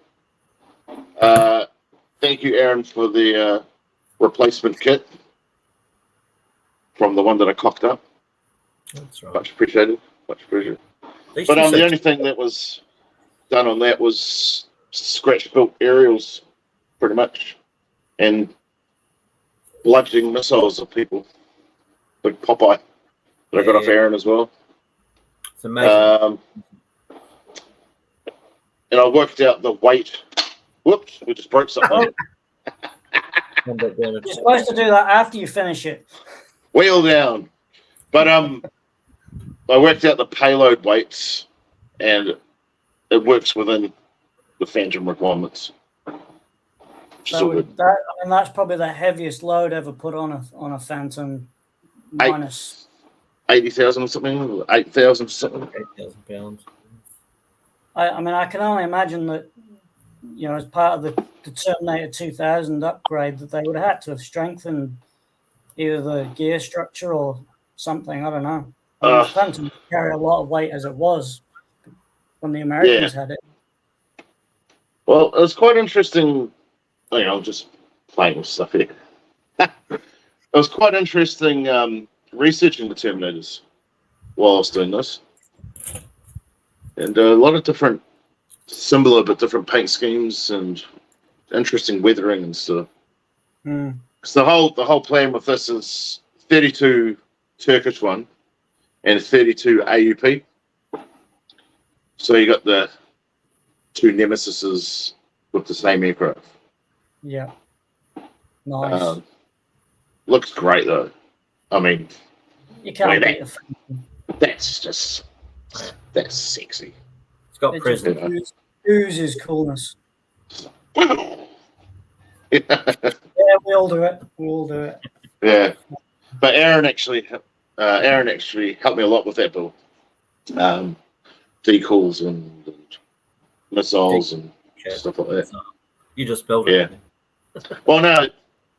Speaker 2: Thank you, Aaron, for the replacement kit from the one that I cocked up.
Speaker 3: That's right.
Speaker 2: Much appreciated. Much appreciated.
Speaker 3: These
Speaker 2: But
Speaker 3: things
Speaker 2: the
Speaker 3: are-
Speaker 2: only thing that was done on that was scratch built aerials, pretty much, and bludgeoning missiles of people. Like Popeye that I got off
Speaker 3: Yeah.
Speaker 2: Aaron as well.
Speaker 3: It's amazing.
Speaker 2: And I worked out the weight. Whoops, we just broke something.
Speaker 1: You're supposed to do that after you finish it.
Speaker 2: Wheel down. But I worked out the payload weights, and it works within the Phantom requirements. Which is all good.
Speaker 1: That's probably the heaviest load ever put on a Phantom. Minus
Speaker 2: 80,000 or something, 8,000 or something.
Speaker 3: 8,000 pounds.
Speaker 1: I mean, I can only imagine that, as part of the Terminator 2000 upgrade, that they would have had to have strengthened either the gear structure or something. I don't know. The Phantom carry a lot of weight as it was when the Americans had it.
Speaker 2: Well, it was quite interesting. I'm just playing with stuff here. It was quite interesting researching the Terminators while I was doing this. And a lot of different, similar but different paint schemes and interesting weathering and stuff. Because the whole plan with this is 32 Turkish one and 32 AUP. So you got the two Nemesises with the same aircraft.
Speaker 1: Yeah. Nice.
Speaker 2: Looks great though. I mean,
Speaker 1: you can't beat a Phantom.
Speaker 2: That's sexy.
Speaker 3: It's got
Speaker 1: It
Speaker 3: present.
Speaker 1: just oozes coolness.
Speaker 2: Yeah.
Speaker 1: Yeah, we all do it. We all do it.
Speaker 2: Yeah. But Aaron actually helped me a lot with that build. Decals and missiles and stuff like that.
Speaker 3: You just build it.
Speaker 2: Yeah. Well, no,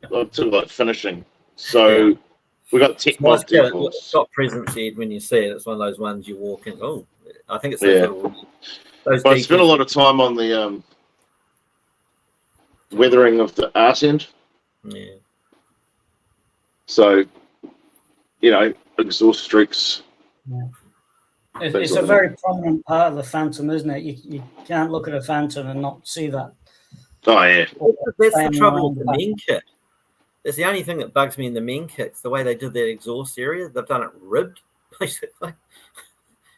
Speaker 2: I'm talking about finishing. So we got tech mod decals.
Speaker 3: It's got presence, Ed, when you see it. It's one of those ones you walk in. Oh, I think it's those
Speaker 2: But I spent a lot of time on the weathering of the art end.
Speaker 3: Yeah.
Speaker 2: So, exhaust streaks.
Speaker 1: Yeah. It's a very prominent part of the Phantom, isn't it? You can't look at a Phantom and not see that.
Speaker 2: Oh, yeah.
Speaker 3: That's the trouble with the main kit. It's the only thing that bugs me in the main kits, the way they did that exhaust area. They've done it ribbed, basically.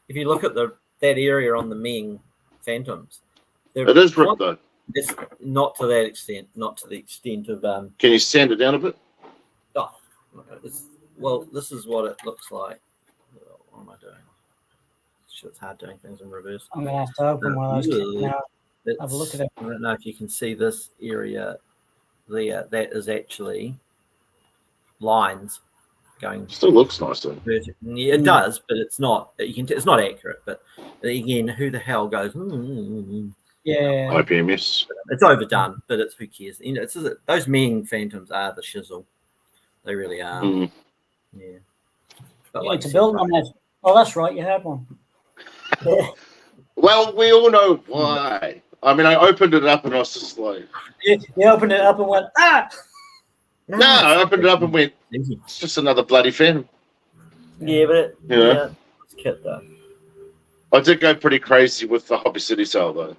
Speaker 3: If you look at that area on the main Phantoms,
Speaker 2: It is ripped, though.
Speaker 3: It's not to that extent, not to the extent of...
Speaker 2: Can you sand it down a bit?
Speaker 3: Oh, well, this is what it looks like. What am I doing? It's hard doing things in reverse.
Speaker 1: I'm going to have to open one of those kits now. Have a look at it.
Speaker 3: I don't know if you can see this area there. That is actually lines going.
Speaker 2: Still looks nice, though.
Speaker 3: Yeah, it does, but it's not. It's not accurate. But again, who the hell goes?
Speaker 1: Yeah.
Speaker 2: IPMS.
Speaker 3: It's overdone, but it's who cares? It's those main Phantoms are the shizzle. They really are. Yeah. But
Speaker 1: You need to build on that. Oh, that's right. You had one.
Speaker 2: Well, we all know why. I mean, I opened it up and I was just like...
Speaker 1: You opened it up and went, ah!
Speaker 2: No, I opened it up and went, it's just another bloody Phantom.
Speaker 3: Yeah, but it's kit though.
Speaker 2: I did go pretty crazy with the Hobby City sale, though.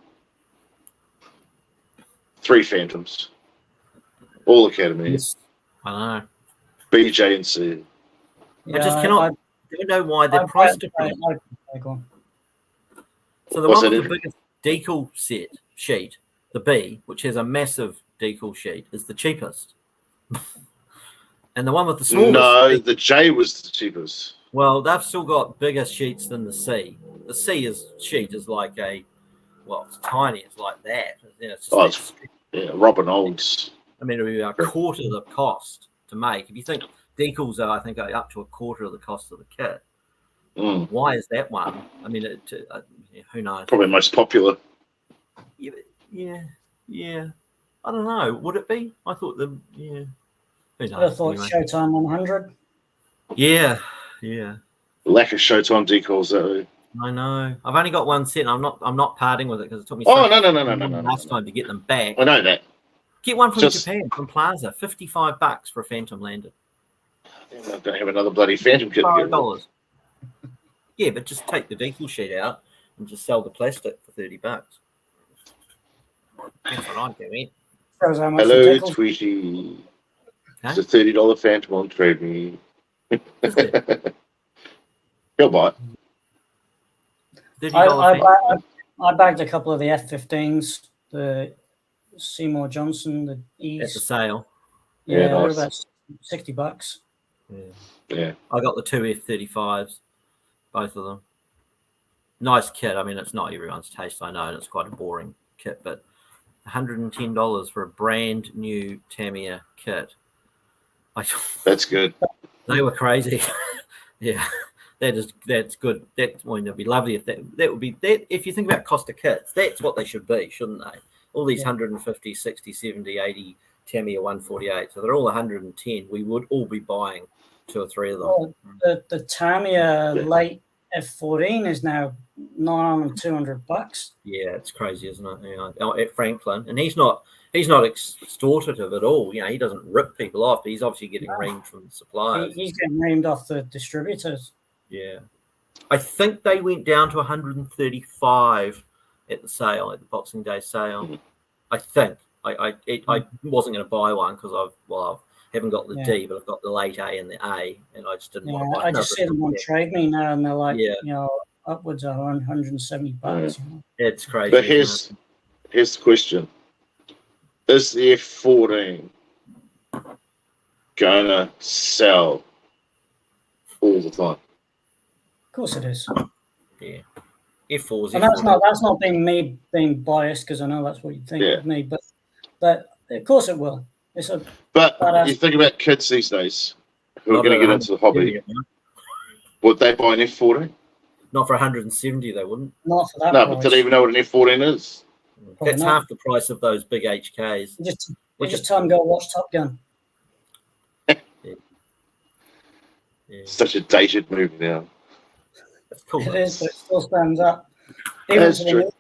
Speaker 2: 3 Phantoms. All academies.
Speaker 3: I know.
Speaker 2: B, J, and C.
Speaker 3: I just cannot... I don't know why they're priced different. So the one with the biggest decal sheet, the B, which has a massive decal sheet, is the cheapest. And the one with the smallest...
Speaker 2: No, the J was the cheapest.
Speaker 3: Well, they've still got bigger sheets than the C. The C sheet is like it's tiny. It's like that. It's just
Speaker 2: Robin Olds.
Speaker 3: I mean, it would be a quarter of the cost to make. If you think decals are, I think, up to a quarter of the cost of the kit. Why is that one? I mean, who knows?
Speaker 2: Probably most popular.
Speaker 3: Yeah. I don't know. Would it be? I thought Who knows?
Speaker 1: I thought
Speaker 3: Anyway.
Speaker 1: Showtime 100.
Speaker 3: Yeah.
Speaker 2: Lack of Showtime decals, though.
Speaker 3: I know. I've only got one set. And I'm not parting with it because it took me
Speaker 2: No.
Speaker 3: last time to get them back.
Speaker 2: I know that.
Speaker 3: Get one from Japan, from Plaza, $55 for a Phantom landed.
Speaker 2: I'm not going to have another bloody Phantom kit again.
Speaker 3: $5. Yeah, but just take the decal sheet out and just sell the plastic for $30. That's what I'm doing.
Speaker 1: Shows how much the
Speaker 2: Hello,
Speaker 1: decals-
Speaker 2: Tweety.
Speaker 3: Huh?
Speaker 2: It's a $30 Phantom on Trade Me. He'll buy it.
Speaker 1: I bagged a couple of the F-15s, the Seymour Johnson, the E's.
Speaker 3: At the sale.
Speaker 1: Yeah,
Speaker 2: nice.
Speaker 1: they're about $60.
Speaker 2: Yeah.
Speaker 3: I got the two F-35s, both of them. Nice kit. I mean, it's not everyone's taste, I know, and it's quite a boring kit, but $110 for a brand new Tamiya kit.
Speaker 2: That's good.
Speaker 3: They were crazy. Yeah, that's good. It'd be lovely if that would be that. If you think about cost of kits, that's what they should be, shouldn't they? All these 150, 60, 70, 80 Tamiya 148. So they're all 110. We would all be buying 2 or 3 of them.
Speaker 1: Well, the Tamiya late F-14 is now $200.
Speaker 3: Yeah, it's crazy, isn't it? At Franklin, and he's not extortative at all. He doesn't rip people off, but he's obviously getting reamed from the suppliers.
Speaker 1: He's getting reamed off the distributors.
Speaker 3: Yeah, I think they went down to 135 at the sale, at the Boxing Day sale. I think I wasn't going to buy one because I haven't got the D, but I've got the late A and the A, and I just didn't want to buy.
Speaker 1: I just see them on Trade Me now, and they're like, upwards of $170.
Speaker 3: It's crazy.
Speaker 2: But here's the question: is the F-14 gonna sell all the time?
Speaker 1: Of course it is.
Speaker 3: Yeah. F4s.
Speaker 1: And that's not being biased, because I know that's what you think of me, but of course it will.
Speaker 2: But you think about kids these days who are going to get into the hobby. Would they buy an F-14?
Speaker 3: Not for 170, they wouldn't.
Speaker 1: Not for that.
Speaker 2: No, but do they even know what an F-14 is?
Speaker 3: That's half the price of those big HKs.
Speaker 1: You just tell them go watch Top Gun.
Speaker 2: Such a dated movie now.
Speaker 3: That's cool.
Speaker 1: It is, but it still stands up.
Speaker 2: That's true.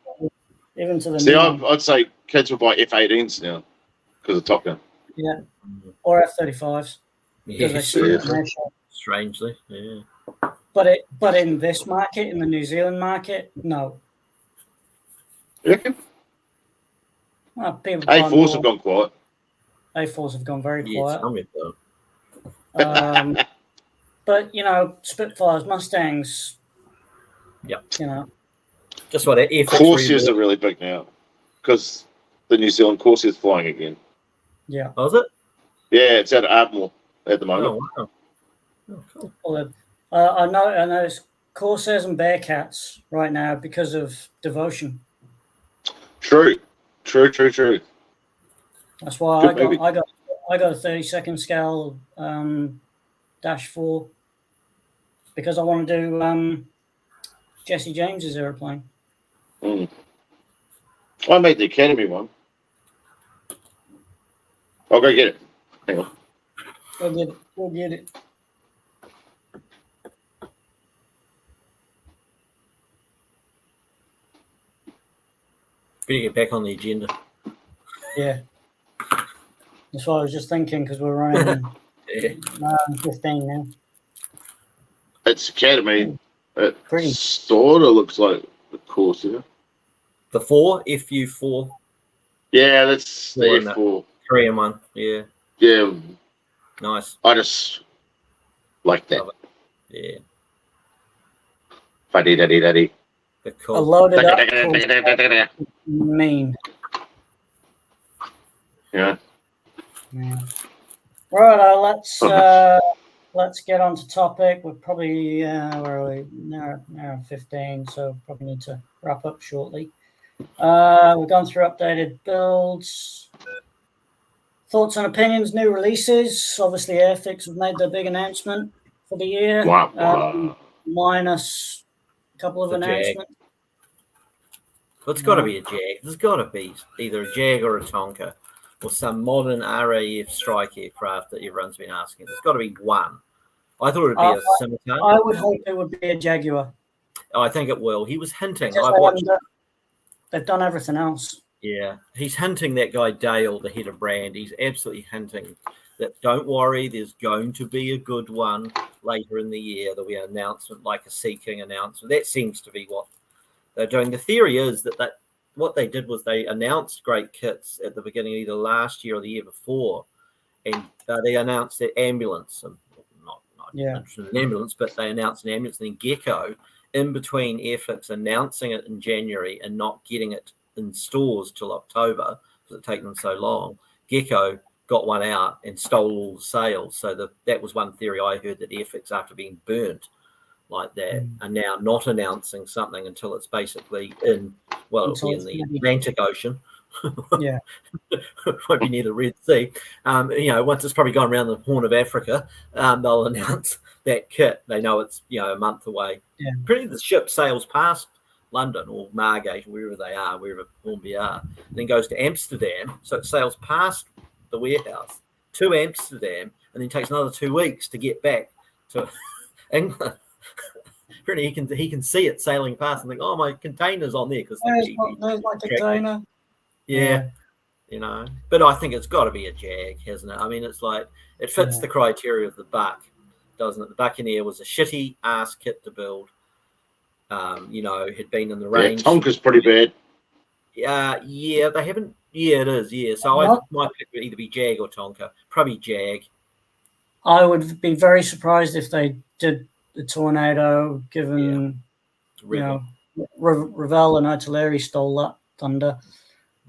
Speaker 1: Even to the
Speaker 2: See, I'd say kids will buy F-18s now because of Top Gun.
Speaker 1: Yeah, or F-35s.
Speaker 3: Yes, strangely, yeah.
Speaker 1: But in this market, in the New Zealand market, no.
Speaker 2: You reckon? A4s have gone quiet.
Speaker 1: A4s have gone very quiet.
Speaker 3: Yes,
Speaker 1: but Spitfires, Mustangs.
Speaker 3: Yep.
Speaker 2: Just what Corsairs are really big now because the New Zealand Corsair is flying again.
Speaker 1: Yeah.
Speaker 3: Oh, is it?
Speaker 2: Yeah, it's at Ardmore at the moment.
Speaker 3: Oh, wow. Oh, cool.
Speaker 1: Well, I know it's Corsairs and Bearcats right now because of Devotion.
Speaker 2: True.
Speaker 1: That's why I got a 32nd scale -4 because I want to do Jesse James's airplane.
Speaker 2: I made the Academy one. I'll go get it. Hang on.
Speaker 1: Go get it.
Speaker 3: Better get back on the agenda.
Speaker 1: Yeah. That's what I was just thinking, because we're running 15 now.
Speaker 2: It's Academy. It sort of looks like the Corsair.
Speaker 3: The 4, FU4.
Speaker 2: Yeah, that's the F4.
Speaker 3: 3 in 1. Yeah.
Speaker 2: Yeah.
Speaker 3: Nice.
Speaker 2: I just like that.
Speaker 3: Yeah.
Speaker 2: Fuddy-duddy-duddy.
Speaker 3: Cool.
Speaker 1: A loaded up mean.
Speaker 2: Yeah.
Speaker 1: Right, let's get on to topic. We're probably where are we? Now 15, so probably need to wrap up shortly. We've gone through updated builds. Thoughts and opinions, new releases. Obviously, Airfix have made their big announcement for the year. minus a couple of
Speaker 3: The Jag.
Speaker 1: announcements.
Speaker 3: But it's got to be a Jag. There's got to be either a Jag or a Tonka or some modern RAF strike aircraft that everyone's been asking. There's got to be one. I thought it would be a Scimitar.
Speaker 1: I would hope it would be a Jaguar.
Speaker 3: I think it will. He was hinting.
Speaker 1: They've done everything else.
Speaker 3: Yeah, he's hinting, that guy Dale, the head of brand. He's absolutely hinting that don't worry, there's going to be a good one later in the year. There'll be an announcement, like a Sea King announcement. That seems to be what they're doing. The theory is that what they did was they announced great kits at the beginning of either last year or the year before, and they announced that ambulance. Not interested in an ambulance, but they announced an ambulance. And then Gecko, in between Airfix announcing it in January and not getting it in stores till October because it taken them so long, Gecko got one out and stole all the sales. So that was one theory I heard, that Airfix, after being burnt like that, are now not announcing something until it's basically in the Atlantic Ocean.
Speaker 1: Yeah.
Speaker 3: Won't be near the Red Sea. Once it's probably gone around the Horn of Africa, they'll announce that kit. They know it's a month away.
Speaker 1: Yeah.
Speaker 3: Pretty the ship sails past London or Margate, wherever they are, wherever Hornby are, then goes to Amsterdam. So it sails past the warehouse to Amsterdam, and then takes another 2 weeks to get back to England. Pretty he can see it sailing past and think, oh, my container's on there because
Speaker 1: there's my container.
Speaker 3: Yeah. But I think it's got to be a Jag, hasn't it? I mean, it's like it fits the criteria of the Buck, doesn't it? The Buccaneer was a shitty ass kit to build. Had been in the range.
Speaker 2: Yeah, Tonka's pretty bad.
Speaker 3: Yeah, they haven't. Yeah, it is. Yeah, so my pick would either be Jag or Tonka. Probably Jag.
Speaker 1: I would be very surprised if they did the Tornado, given Revell and Artillery stole that thunder.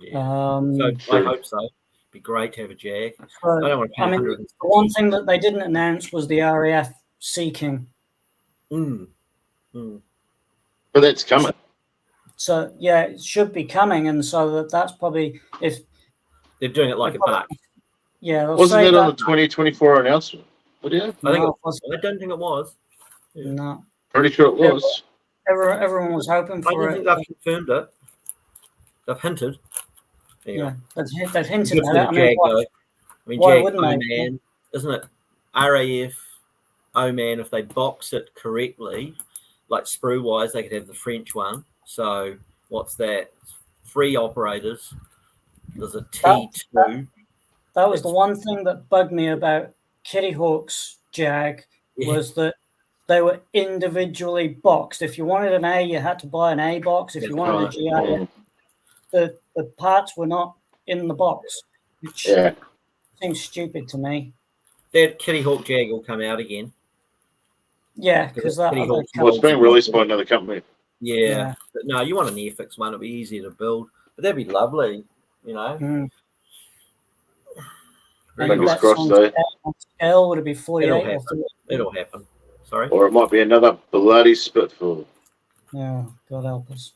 Speaker 3: Yeah. So I hope so. It'd be great to have a Jag. I don't want to pay
Speaker 1: the one thing that they didn't announce was the RAF Sea King.
Speaker 2: But that's coming.
Speaker 1: So it should be coming, and so that's probably, if
Speaker 3: they're doing it like a Buck.
Speaker 1: Yeah,
Speaker 2: wasn't that on the 2024 announcement?
Speaker 3: I don't think it was. Yeah.
Speaker 1: No,
Speaker 2: pretty sure it was.
Speaker 1: Everyone was hoping for it.
Speaker 3: I don't think they've confirmed it. They've hinted.
Speaker 1: Yeah, they've hinted at it.
Speaker 3: Jag, O-Man, isn't it? RAF O-Man, if they box it correctly, like sprue wise, they could have the French one. So what's that? 3 operators. There's a T2.
Speaker 1: That was the one thing that bugged me about Kitty Hawk's Jag, was that they were individually boxed. If you wanted an A, you had to buy an A box. If you wanted a GI, the parts were not in the box, which seems stupid to me.
Speaker 3: That Kitty Hawk Jag will come out again.
Speaker 1: Yeah, because
Speaker 2: it's being released by another company.
Speaker 3: Yeah. But no, you want an Airfix one. It'll be easier to build. But that'd be lovely,
Speaker 2: Fingers crossed, though.
Speaker 1: On scale, would it be 48?
Speaker 3: It'll happen. Sorry?
Speaker 2: Or it might be another bloody Spitfall.
Speaker 1: Yeah, God help us.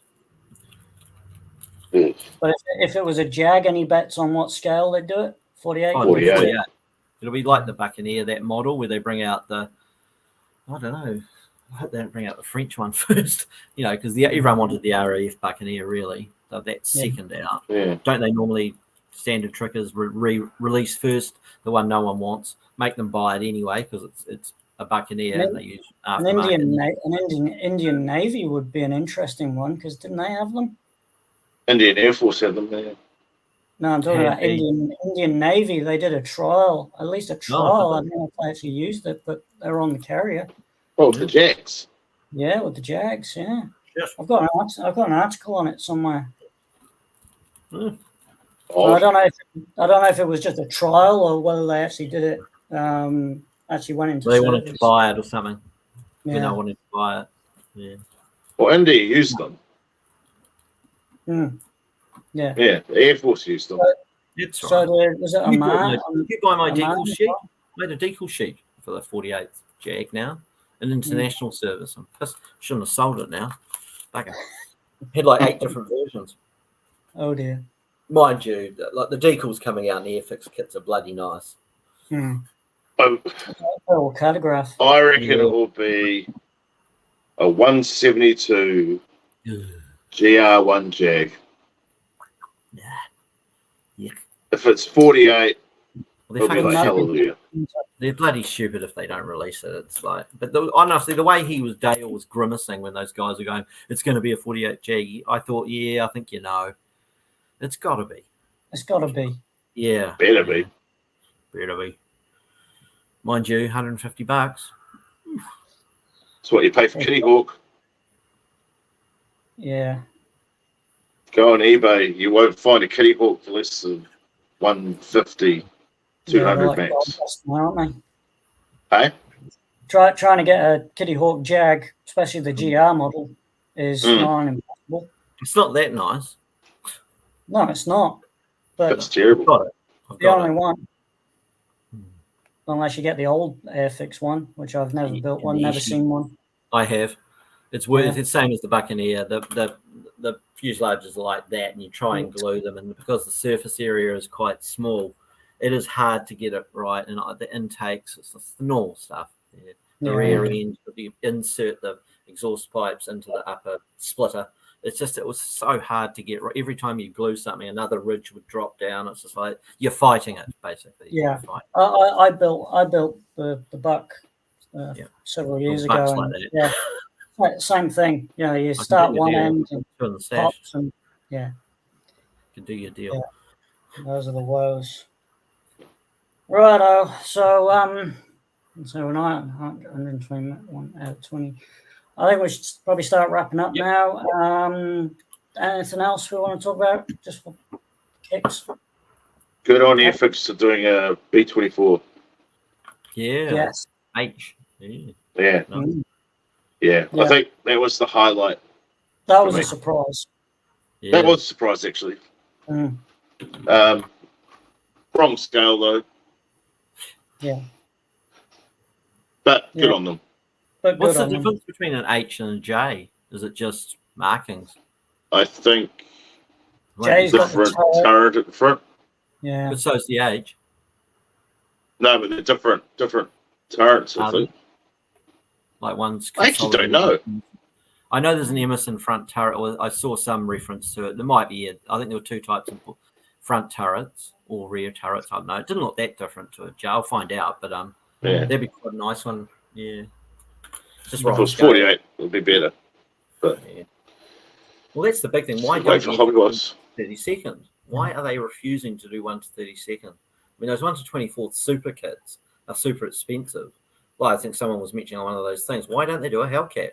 Speaker 2: Mm.
Speaker 1: But if it was a Jag, any bets on what scale they'd do it? 48?
Speaker 2: 48.
Speaker 3: It'll be like the Buccaneer, that model where they bring out I don't know. I hope they don't bring out the French one first, because everyone wanted the RAF Buccaneer, really. So that's second out.
Speaker 2: Yeah.
Speaker 3: Don't they normally, standard trickers release first the one no one wants, make them buy it anyway because it's a Buccaneer and they use
Speaker 1: an Indian Navy would be an interesting one, because didn't they have them?
Speaker 2: Indian Air Force had them there.
Speaker 1: No, I'm talking about Indian Navy. They did a trial, at least a trial. I don't know if they actually used it, but they were on the carrier.
Speaker 2: Oh, the Jags.
Speaker 1: Yeah, with the Jags. Yeah,
Speaker 3: yes.
Speaker 1: I've got an article on it somewhere.
Speaker 2: Oh.
Speaker 1: So I don't know if it was just a trial or whether they actually did it. Actually went into.
Speaker 3: They wanted to buy it or something.
Speaker 1: Yeah.
Speaker 3: They wanted to buy it. Yeah.
Speaker 2: Well, India used them.
Speaker 1: Yeah.
Speaker 2: Yeah, the Air Force used them.
Speaker 1: So was it Oman?
Speaker 3: You buy my decal sheet? Made a decal sheet for the 48th Jag now. An international service. Shouldn't have sold it now. Bugger. Had like 8 different versions.
Speaker 1: Oh dear.
Speaker 3: Mind you, like the decals coming out in the Airfix kits are bloody nice.
Speaker 2: Oh,
Speaker 1: Cartograph.
Speaker 2: I reckon it will be a 172 GR1 Jag.
Speaker 3: Nah. Yeah.
Speaker 2: If it's 48,
Speaker 3: Well,
Speaker 2: it'll be like hallelujah.
Speaker 3: they're bloody stupid if they don't release it. It's like, but honestly, the way Dale was grimacing when those guys are going, it's going to be a 48 G. I thought, yeah, I think it's got to be.
Speaker 1: It's got to be.
Speaker 3: Yeah,
Speaker 2: Better be.
Speaker 3: Better be. Mind you, $150.
Speaker 2: That's what you pay for Kitty Hawk.
Speaker 1: Yeah.
Speaker 2: Go on eBay. You won't find a Kitty Hawk for less than 150, 200
Speaker 1: like
Speaker 2: max.
Speaker 1: Aren't
Speaker 2: Hey?
Speaker 1: they? Trying to get a Kitty Hawk Jag, especially the GR model, is not impossible.
Speaker 3: It's not that nice.
Speaker 1: No, it's not. But
Speaker 2: It's terrible.
Speaker 1: The only one. Unless you get the old Airfix one, which I've never built one, never seen one.
Speaker 3: I have. It's worth. It's same as the Buccaneer. The fuselages are like that, and you try and glue them, and because the surface area is quite small, it is hard to get it right. And the intakes, it's the normal stuff. Yeah. The rear end, you insert the exhaust pipes into the upper splitter. It was so hard to get right. Every time you glue something, another ridge would drop down. It's just like you're fighting it, basically.
Speaker 1: Yeah, I built the Buck several years ago. And, same thing. You know, you start one end and pops, and
Speaker 3: you can do your deal.
Speaker 1: Yeah. Those are the woes. Righto. So we're not 121 out of 20. I think we should probably start wrapping up now. Anything else we want to talk about? Just for kicks.
Speaker 2: Good on Airfix for doing a B24.
Speaker 3: Yeah.
Speaker 1: Yes.
Speaker 3: H. Yeah.
Speaker 2: Yeah. Yeah. I think that was the highlight.
Speaker 1: That was a surprise.
Speaker 3: Yeah.
Speaker 2: That was a surprise, actually. Wrong scale, though.
Speaker 1: Yeah.
Speaker 2: But good on them.
Speaker 1: But
Speaker 3: what's the difference between an H and a J? Is it just markings?
Speaker 2: I think
Speaker 1: J's
Speaker 2: different turret at the front.
Speaker 1: Yeah.
Speaker 3: But so's the H.
Speaker 2: No, but they're different turrets, I think.
Speaker 3: Like one's.
Speaker 2: I actually don't know.
Speaker 3: I know there's an Emerson front turret. I saw some reference to it. There might be. I think there were two types of front turrets or rear turrets. I don't know. It didn't look that different to a J. I'll find out. But that'd be quite a nice one. Yeah. Just
Speaker 2: if it was 48, it would be better. But
Speaker 3: well, that's the big thing. Why
Speaker 2: don't you
Speaker 3: 30 seconds? Why are they refusing to do 1 to 30 seconds? I mean, those 1 to 24 super kits are super expensive. Well, I think someone was mentioning on one of those things. Why don't they do a Hellcat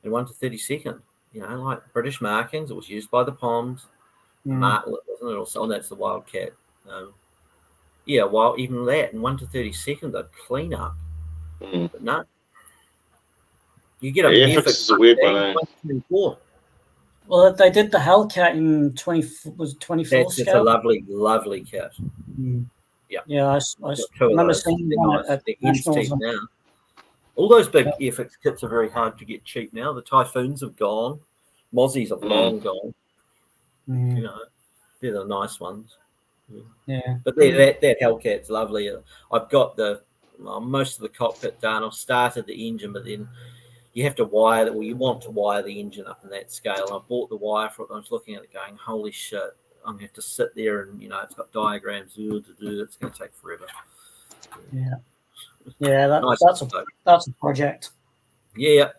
Speaker 3: in 1 to 30 second? You know, like British markings. It was used by the Poms. Martlet, wasn't it? Also, that's the Wildcat. Even that in 1 to 30 seconds, they'd clean up. But no. You get a
Speaker 2: Airfix is a weird one.
Speaker 3: 24.
Speaker 1: Well, they did the Hellcat in 24 scale.
Speaker 3: It's a lovely, lovely kit.
Speaker 1: Yeah, I remember seeing one at Nationals.
Speaker 3: Now. All those big Airfix kits are very hard to get cheap now. The Typhoons have gone. Mozzies have long gone. You know, they're the nice ones.
Speaker 1: Yeah.
Speaker 3: But that Hellcat's lovely. I've got most of the cockpit done. I've started the engine, but then you have to wire that. Well, you want to wire the engine up in that scale. And I bought the wire for it. And I was looking at it going, holy shit. I'm going to have to sit there and, it's got diagrams. It's going to take forever.
Speaker 1: Yeah. Yeah, that's a project.
Speaker 3: Yeah.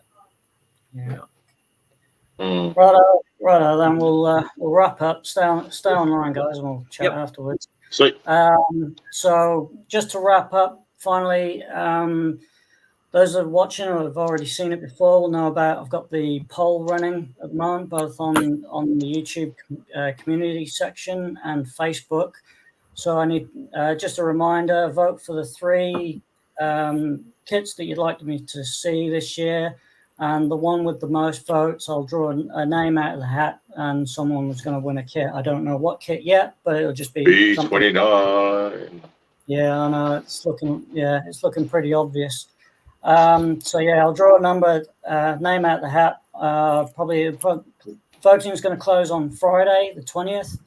Speaker 1: Righto, then we'll wrap up. Stay online, guys, and we'll chat afterwards.
Speaker 2: Sweet.
Speaker 1: So just to wrap up, finally, those that are watching or have already seen it before will know about. I've got the poll running at the moment, both on the YouTube community section and Facebook. So I need just a reminder: vote for the 3 kits that you'd like me to see this year, and the one with the most votes, I'll draw a name out of the hat, and someone was going to win a kit. I don't know what kit yet, but it'll just be
Speaker 2: B29.
Speaker 1: Yeah, I know it's looking pretty obvious. I'll draw a number, name out of the hat. Voting is going to close on Friday, the 20th,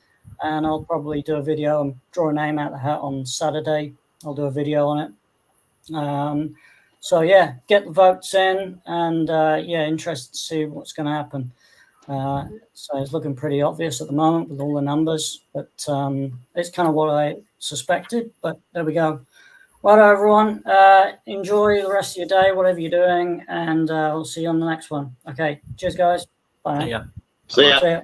Speaker 1: and I'll probably do a video and draw a name out of the hat on Saturday. I'll do a video on it. So yeah, get the votes in, and yeah, interested to see what's going to happen. So it's looking pretty obvious at the moment with all the numbers, but it's kind of what I suspected. But there we go. Right, everyone. Enjoy the rest of your day, whatever you're doing, and we'll see you on the next one. Okay, cheers, guys. Bye.
Speaker 3: Yeah.
Speaker 2: See ya.
Speaker 1: See ya.